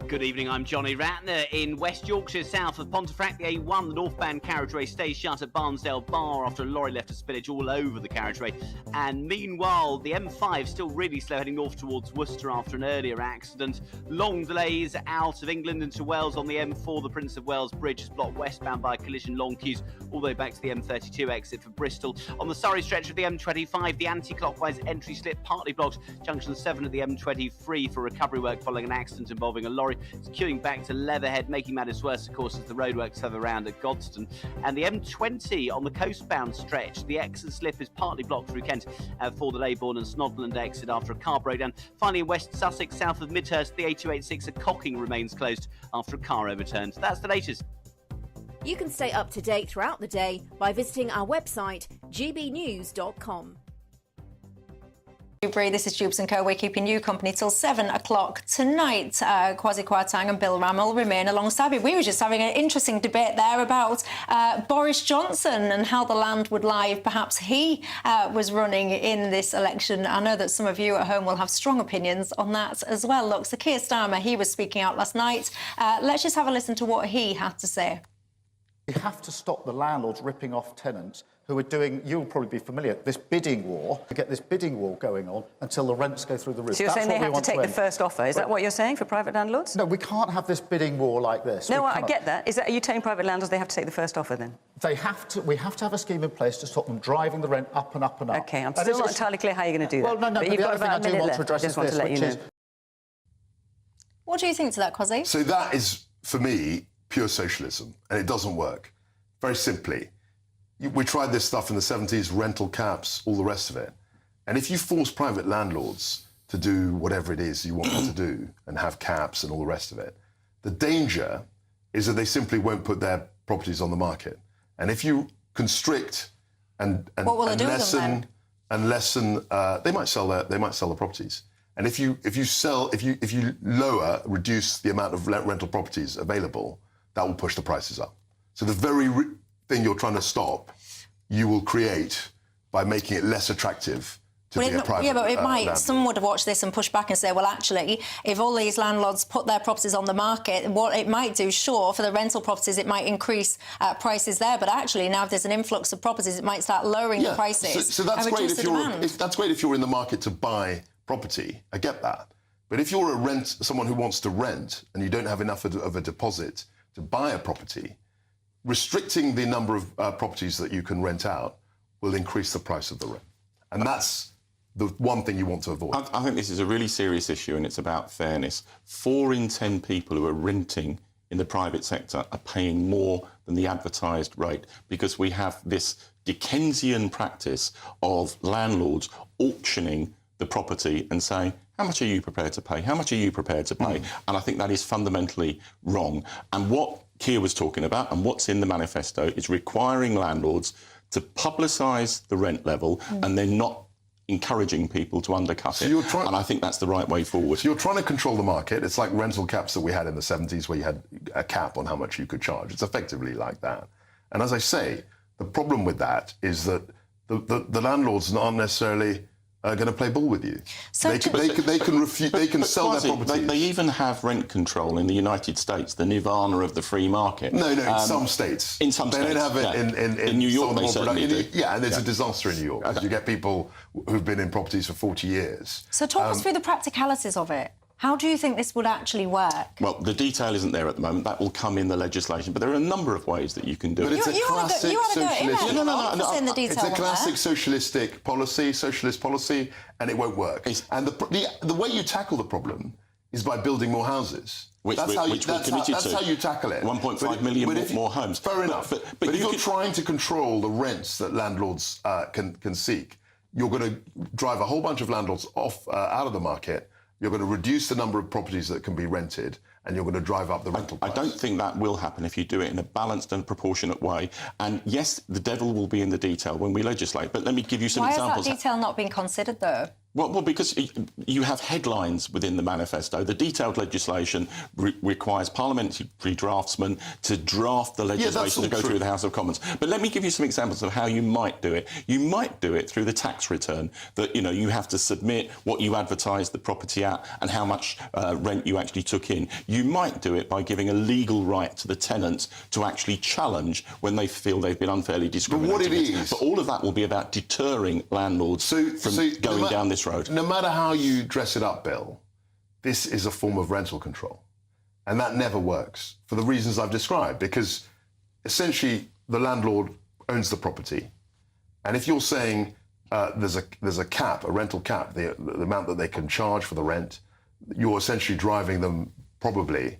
Good evening, I'm Johnny Ratner. In West Yorkshire, south of Pontefract, the A1, the northbound carriageway stays shut at Barnsdale Bar after a lorry left a spillage all over the carriageway. And meanwhile, the M5 still really slow heading north towards Worcester after an earlier accident. Long delays out of England into Wales on the M4. The Prince of Wales Bridge is blocked westbound by a collision. Long queues all the way back to the M32 exit for Bristol. On the Surrey stretch of the M25, the anti-clockwise entry slip partly blocked. Junction 7 at the M23 for recovery work following an accident involving a lorry. It's queuing back to Leatherhead, making matters worse, of course, as the roadworks further around at Godstone. And the M20 on the coastbound stretch, the exit slip is partly blocked through Kent for the Leybourne and Snodland exit after a car breakdown. Finally, in West Sussex, south of Midhurst, the A286 at Cocking remains closed after a car overturned. That's the latest.
You can stay up to date throughout the day by visiting our website, gbnews.com.
Dewberry, this is Jubes and Co. We're keeping you company till 7 o'clock tonight. Kwasi Kwarteng and Bill Rammell remain alongside me. We were just having an interesting debate there about Boris Johnson and how the land would lie if perhaps he was running in this election. I know that some of you at home will have strong opinions on that as well. Look, Sir Keir Starmer, he was speaking out last night. Let's just have a listen to what he had to say.
We have to stop the landlords ripping off tenants who are doing, you'll probably be familiar, this bidding war, to get this bidding war going on until the rents go through the roof.
So you're saying they have to take the first offer. Is that what you're saying for private landlords?
No, we can't have this bidding war like this.
No, I get that. Are you telling private landlords they have to take the first offer then?
They have to. We have to have a scheme in place to stop them driving the rent up and up and up.
OK, I'm still not entirely clear how you're going to do that.
Well, no,
but you've got about a minute left.
I
just want to let you know.
What do you think to that, Kwasi?
So that is, for me, pure socialism, and it doesn't work. Very simply, we tried this stuff in the 70s, rental caps, all the rest of it. And if you force private landlords to do whatever it is you want them to do and have caps and all the rest of it, the danger is that they simply won't put their properties on the market. And if you constrict and lessen, they might sell the properties. And if you reduce the amount of rental properties available, that will push the prices up. So the very thing you're trying to stop, you will create by making it less attractive to be a private
Yeah, but it might.
landlord.
Some would watch this and push back and say, well, actually, if all these landlords put their properties on the market, what it might do, sure, for the rental properties, it might increase prices there. But actually, now if there's an influx of properties, it might start lowering the prices.
So that's
and
great
reduce the demand.
that's great if you're in the market to buy property. I get that. But if you're someone who wants to rent and you don't have enough of a deposit to buy a property, restricting the number of properties that you can rent out will increase the price of the rent. And that's the one thing you want to avoid.
I think this is a really serious issue, and it's about fairness. 4 in 10 people who are renting in the private sector are paying more than the advertised rate because we have this Dickensian practice of landlords auctioning the property and saying, how much are you prepared to pay? How much are you prepared to pay? And I think that is fundamentally wrong. And what Keir was talking about and what's in the manifesto is requiring landlords to publicise the rent level and then not encouraging people to undercut it. And I think that's the right way forward.
So you're trying to control the market. It's like rental caps that we had in the 70s where you had a cap on how much you could charge. It's effectively like that. And as I say, the problem with that is that the landlords aren't necessarily going to play ball with you. So they can sell their properties.
They even have rent control in the United States, the nirvana of the free market.
No, in some states.
In some states.
They don't have it in
New York, they certainly do.
Yeah, and it's a disaster in New York because you get people who've been in properties for 40 years.
So talk us through the practicalities of it. How do you think this would actually work?
Well, the detail isn't there at the moment. That will come in the legislation, but there are a number of ways that you can do it.
But it's a classic socialistic.
It's
a classic socialistic policy, socialist policy, and it won't work. And the way you tackle the problem is by building more houses. That's how you tackle it.
1.5 million more homes.
Fair enough. But if you're trying to control the rents that landlords can seek, you're going to drive a whole bunch of landlords out of the market. You're going to reduce the number of properties that can be rented, and you're going to drive up the rental price.
I don't think that will happen if you do it in a balanced and proportionate way. And yes, the devil will be in the detail when we legislate. But let me give you some examples.
Why has that detail not been considered, though?
Well, because you have headlines within the manifesto. The detailed legislation requires parliamentary draftsmen to draft the legislation to go through the House of Commons. But let me give you some examples of how you might do it. You might do it through the tax return, that you have to submit what you advertised the property at and how much rent you actually took in. You might do it by giving a legal right to the tenants to actually challenge when they feel they've been unfairly discriminated against. But all of that will be about deterring landlords from going down this road.
No matter how you dress it up, Bill, this is a form of rental control. And that never works for the reasons I've described, because essentially the landlord owns the property. And if you're saying there's a cap, a rental cap, the amount that they can charge for the rent, you're essentially driving them probably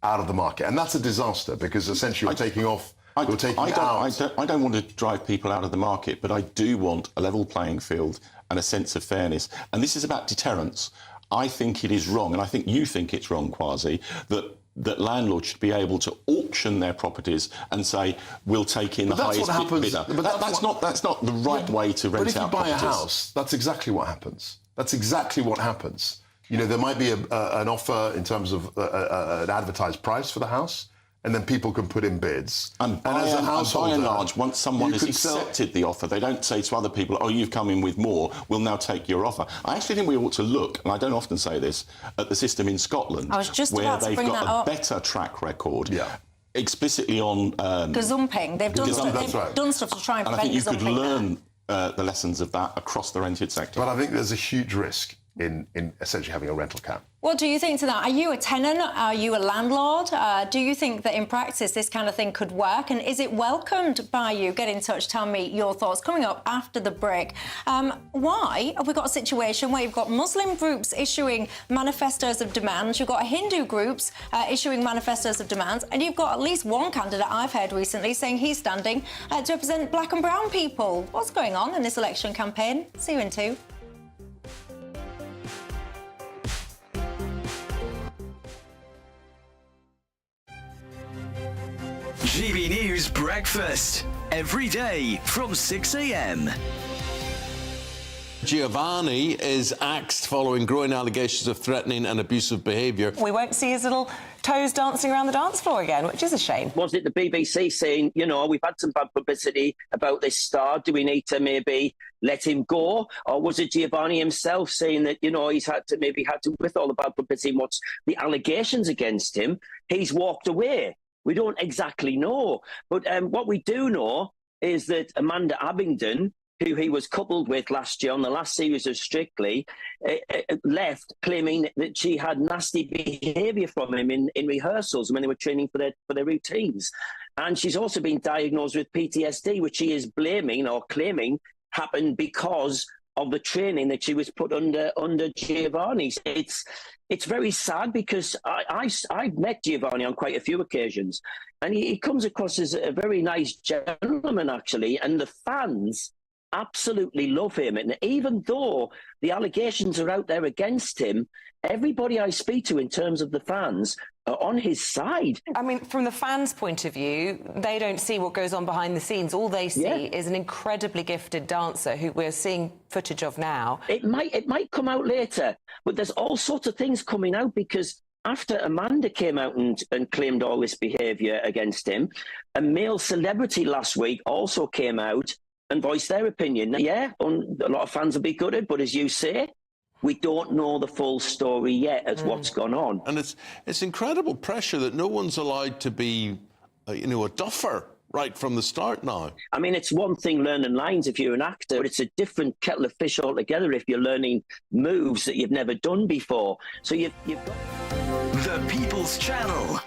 out of the market. And that's a disaster because essentially you're taking off. I
don't want to drive people out of the market, but I do want a level playing field and a sense of fairness. And this is about deterrence. I think it is wrong, and I think you think it's wrong, Kwasi, that landlords should be able to auction their properties and say, we'll take in the highest bidder.
But
that's not the right way to rent out properties.
But if you buy a house, that's exactly what happens. That's exactly what happens. You know, there might be an offer in terms of an advertised price for the house, and then people can put in bids.
And by and large, once someone has accepted the offer, they don't say to other people, oh, you've come in with more, we'll now take your offer. I actually think we ought to look, and I don't often say this, at the system in Scotland, where they've got a better track record. Yeah. Explicitly on...
gazumping. They've done stuff to try and prevent gazumping.
And I think you could learn the lessons of that across the rented sector.
But I think there's a huge risk in essentially having a rental cap.
What do you think to that? Are you a tenant? Are you a landlord? Do you think that in practice this kind of thing could work? And is it welcomed by you? Get in touch, tell me your thoughts. Coming up after the break, why have we got a situation where you've got Muslim groups issuing manifestos of demands, you've got Hindu groups issuing manifestos of demands, and you've got at least one candidate I've heard recently saying he's standing to represent black and brown people. What's going on in this election campaign? See you in 2.
GB News Breakfast, every day from 6 a.m.
Giovanni is axed following growing allegations of threatening and abusive behaviour.
We won't see his little toes dancing around the dance floor again, which is a shame.
Was it the BBC saying, you know, we've had some bad publicity about this star, do we need to maybe let him go? Or was it Giovanni himself saying that, you know, he's had to, with all the bad publicity and what's the allegations against him, he's walked away? We don't exactly know. But what we do know is that Amanda Abingdon, who he was coupled with last year on the last series of Strictly, left claiming that she had nasty behaviour from him in rehearsals when they were training for their routines. And she's also been diagnosed with PTSD, which she is blaming or claiming happened because of the training that she was put under Giovanni. It's very sad because I've met Giovanni on quite a few occasions, and he comes across as a very nice gentleman, actually, and the fans absolutely love him. And even though the allegations are out there against him, everybody I speak to in terms of the fans are on his side.
I mean, from the fans' point of view, they don't see what goes on behind the scenes. All they see is an incredibly gifted dancer who we're seeing footage of now.
It might come out later, but there's all sorts of things coming out because after Amanda came out and claimed all this behaviour against him, a male celebrity last week also came out and voiced their opinion. Yeah, a lot of fans will be gutted, but as you say, we don't know the full story yet as what's gone on.
And it's incredible pressure that no one's allowed to be, a duffer right from the start now.
I mean, it's one thing learning lines if you're an actor, but it's a different kettle of fish altogether if you're learning moves that you've never done before. So you've got...
The People's Channel.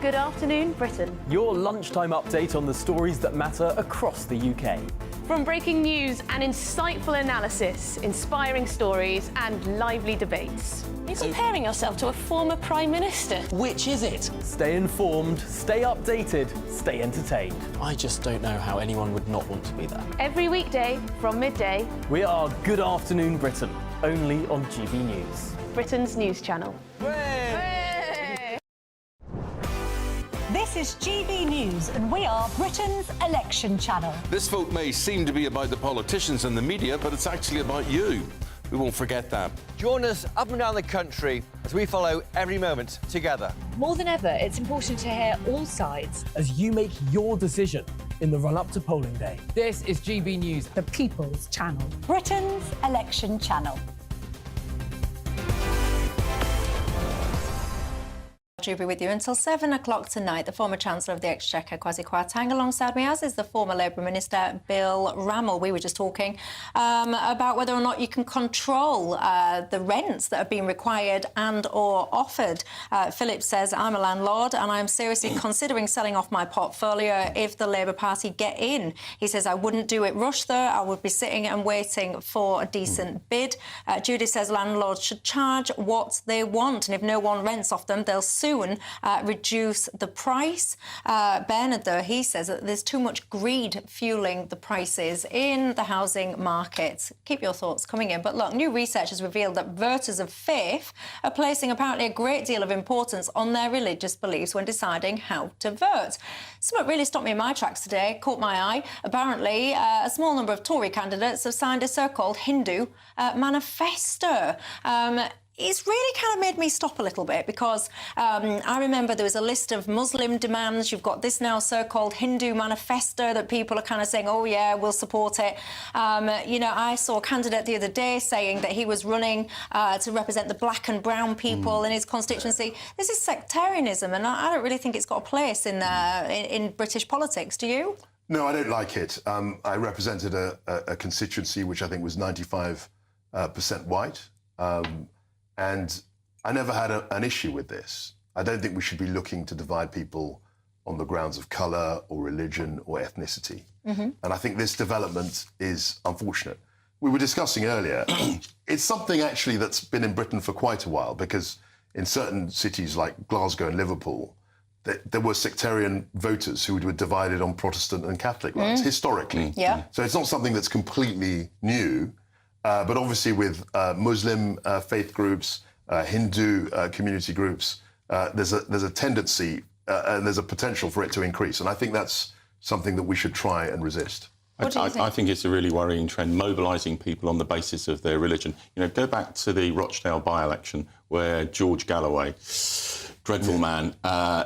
Good afternoon, Britain.
Your lunchtime update on the stories that matter across the UK.
From breaking news and insightful analysis, inspiring stories and lively debates. You're comparing yourself to a former Prime Minister.
Which is it? Stay informed, stay updated, stay entertained.
I just don't know how anyone would not want to be there.
Every weekday from midday.
We are Good Afternoon Britain, only on GB News.
Britain's news channel.
This is GB News, and we are Britain's election channel.
This vote may seem to be about the politicians and the media, but it's actually about you. We won't forget that.
Join us up and down the country as we follow every moment together.
More than ever, it's important to hear all sides
as you make your decision in the run-up to polling day.
This is GB News,
the People's Channel. Britain's election channel.
Dewberry with you until 7 o'clock tonight. The former Chancellor of the Exchequer, Kwasi Kwarteng, alongside me, as is the former Labour Minister, Bill Rammell. We were just talking about whether or not you can control the rents that are being required and or offered. Philip says, I'm a landlord and I'm seriously considering selling off my portfolio if the Labour Party get in. He says, I wouldn't do it rushed, though. I would be sitting and waiting for a decent bid. Judy says landlords should charge what they want, and if no one rents off them, they'll sue soon reduce the price. Bernard, though, he says that there's too much greed fueling the prices in the housing market. Keep your thoughts coming in. But look, new research has revealed that voters of faith are placing apparently a great deal of importance on their religious beliefs when deciding how to vote. Something really stopped me in my tracks today, caught my eye. Apparently, a small number of Tory candidates have signed a so-called Hindu manifesto. It's really kind of made me stop a little bit because I remember there was a list of Muslim demands. You've got this now so-called Hindu manifesto that people are kind of saying, oh, yeah, we'll support it. You know, I saw a candidate the other day saying that he was running to represent the black and brown people in his constituency. This is sectarianism, and I don't really think it's got a place in British politics. Do you?
No, I don't like it. I represented a constituency which I think was 95% white. And I never had an issue with this. I don't think we should be looking to divide people on the grounds of colour or religion or ethnicity. And I think this development is unfortunate. We were discussing earlier, it's something actually that's been in Britain for quite a while, because in certain cities like Glasgow and Liverpool, there were sectarian voters who were divided on Protestant and Catholic lines, historically.
Yeah.
So it's not something that's completely new. But obviously with Muslim faith groups, Hindu community groups, there's a tendency and there's a potential for it to increase. And I think that's something that we should try and resist.
I think it's a really worrying trend, mobilising people on the basis of their religion. You know, go back to the Rochdale by-election where George Galloway, dreadful man,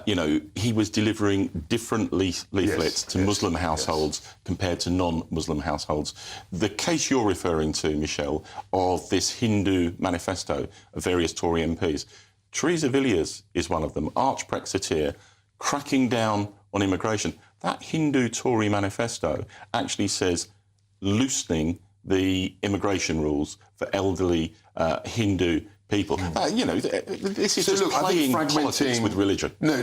you know, he was delivering different leaflets to Muslim households compared to non-Muslim households. The case you're referring to, Michelle, of this Hindu manifesto of various Tory MPs, Theresa Villiers is one of them, arch-Brexiteer, cracking down on immigration. That Hindu Tory manifesto actually says loosening the immigration rules for elderly Hindu people. You know, this is just playing politics with religion.
No,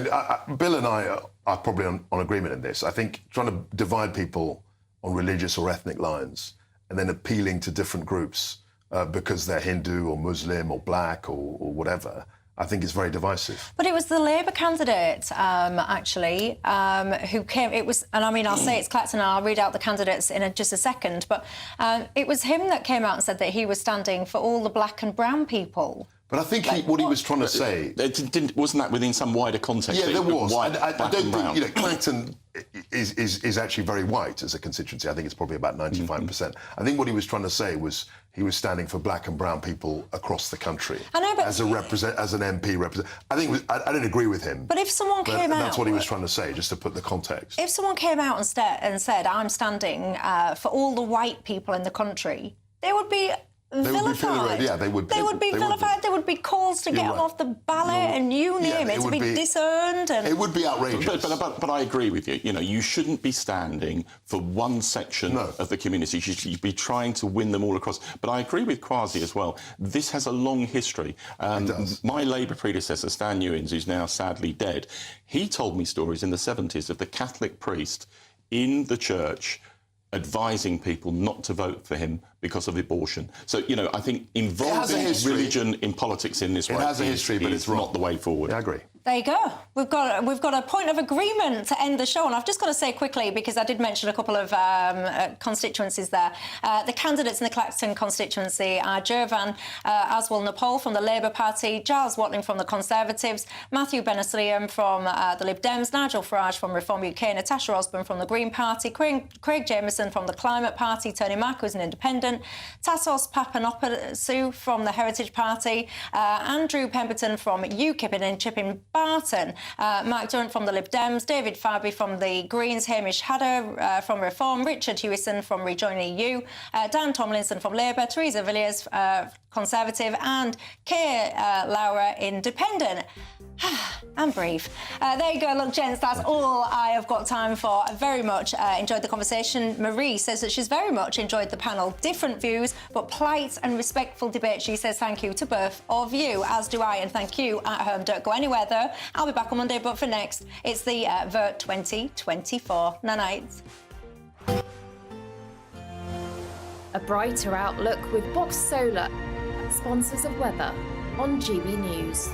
Bill and I are probably on agreement in this. I think trying to divide people on religious or ethnic lines and then appealing to different groups because they're Hindu or Muslim or black or whatever, I think is very divisive.
But it was the Labour candidate, actually, who came... It was... And, I mean, I'll say it's Clacton, and I'll read out the candidates in just a second, but it was him that came out and said that he was standing for all the black and brown people.
But I think what he was trying to say...
Wasn't that within some wider context?
Yeah, there was. I don't think...
brown.
You know, Clacton is actually very white as a constituency. I think it's probably about 95%. I think what he was trying to say was he was standing for black and brown people across the country. I know, but... As an MP represent. I think I don't agree with him.
But if someone came out...
That's what he was trying to say, just to put the context.
If someone came out and said, I'm standing for all the white people in the country, they would be... vilified.
Yeah, they would.
They would be vilified. There would be calls to get them off the ballot, and you name it, to be disowned. And...
It would be outrageous.
But I agree with you. You know, you shouldn't be standing for one section of the community. You should be trying to win them all across. But I agree with Kwasi as well. This has a long history. My Labour predecessor, Stan Newins, who's now sadly dead, he told me stories in the 70s of the Catholic priest in the church advising people not to vote for him because of abortion. So, you know, I think involving religion in politics in this way
has a history, but it's
not the way forward.
I agree.
There you go. We've got a point of agreement to end the show, and I've just got to say quickly, because I did mention a couple of constituencies there. The candidates in the Clacton constituency are Jervan Aswell-Napole from the Labour Party, Giles Watling from the Conservatives, Matthew Benasliam from the Lib Dems, Nigel Farage from Reform UK, Natasha Osborne from the Green Party, Craig Jameson from the Climate Party, Tony Mack, who's an independent, Tassos Papanopoulos from the Heritage Party, Andrew Pemberton from UKIP and Chipping Barton, Mark Durrant from the Lib Dems, David Farby from the Greens, Hamish Hadder from Reform, Richard Hewison from Rejoin EU, Dan Tomlinson from Labour, Theresa Villiers, Conservative, and Keir Laura, Independent. I'm brief. There you go. Look, gents, that's all I have got time for. I very much enjoyed the conversation. Marie says that she's very much enjoyed the panel. Different views, but polite and respectful debate. She says thank you to both of you, as do I, and thank you at home. Don't go anywhere, though. I'll be back on Monday, but for next, it's the Vote 2024. Night.
A brighter outlook with Box Solar, sponsors of weather on GB News.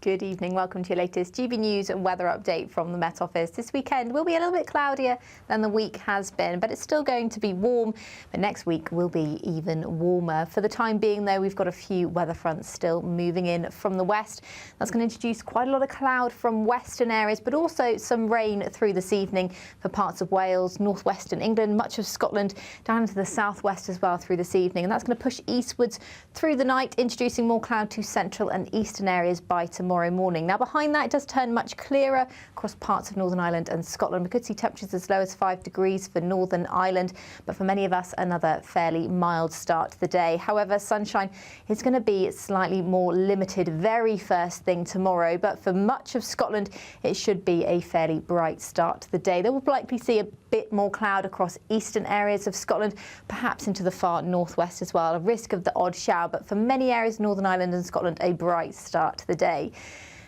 Good evening. Welcome to your latest GB News and weather update from the Met Office. This weekend will be a little bit cloudier than the week has been, but it's still going to be warm. But next week will be even warmer. For the time being, though, we've got a few weather fronts still moving in from the west. That's going to introduce quite a lot of cloud from western areas, but also some rain through this evening for parts of Wales, northwestern England, much of Scotland, down into the southwest as well through this evening. And that's going to push eastwards through the night, introducing more cloud to central and eastern areas by tomorrow morning. Now, behind that, it does turn much clearer across parts of Northern Ireland and Scotland. We could see temperatures as low as 5 degrees for Northern Ireland, but for many of us, another fairly mild start to the day. However, sunshine is going to be slightly more limited very first thing tomorrow, but for much of Scotland, it should be a fairly bright start to the day. They will likely see a bit more cloud across eastern areas of Scotland, perhaps into the far northwest as well. A risk of the odd shower, but for many areas, Northern Ireland and Scotland, a bright start to the day.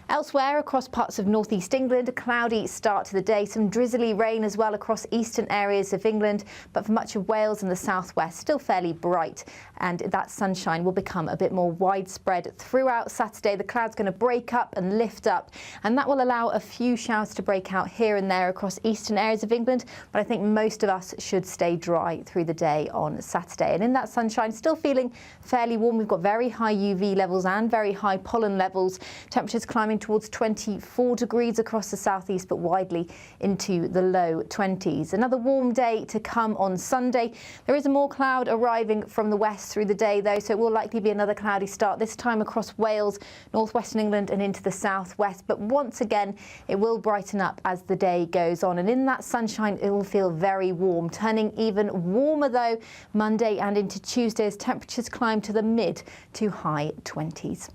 Elsewhere, across parts of northeast England, a cloudy start to the day. Some drizzly rain as well across eastern areas of England, but for much of Wales and the southwest, still fairly bright. And that sunshine will become a bit more widespread throughout Saturday. The cloud's going to break up and lift up, and that will allow a few showers to break out here and there across eastern areas of England. But I think most of us should stay dry through the day on Saturday. And in that sunshine, still feeling fairly warm. We've got very high UV levels and very high pollen levels. Temperatures climbing towards 24 degrees across the southeast, but widely into the low 20s. Another warm day to come on Sunday. There is more cloud arriving from the west through the day, though, so it will likely be another cloudy start, this time across Wales, northwestern England and into the southwest. But once again, it will brighten up as the day goes on. And in that sunshine, it will feel very warm, turning even warmer, though, Monday and into Tuesday as temperatures climb to the mid to high 20s.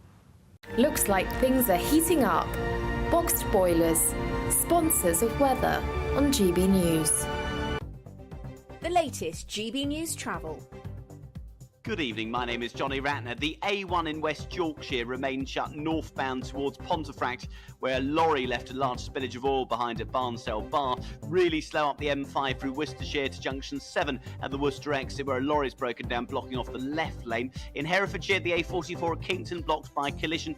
Looks like things are heating up. Boxed boilers, sponsors of weather on GB News.
The latest GB News travel.
Good evening, my name is Johnny Ratner. The A1 in West Yorkshire remains shut northbound towards Pontefract, where a lorry left a large spillage of oil behind at Barnsdale Bar. Really slow up the M5 through Worcestershire to junction 7 at the Worcester exit, where a lorry's broken down, blocking off the left lane. In Herefordshire, the A44 at Kingston blocked by collision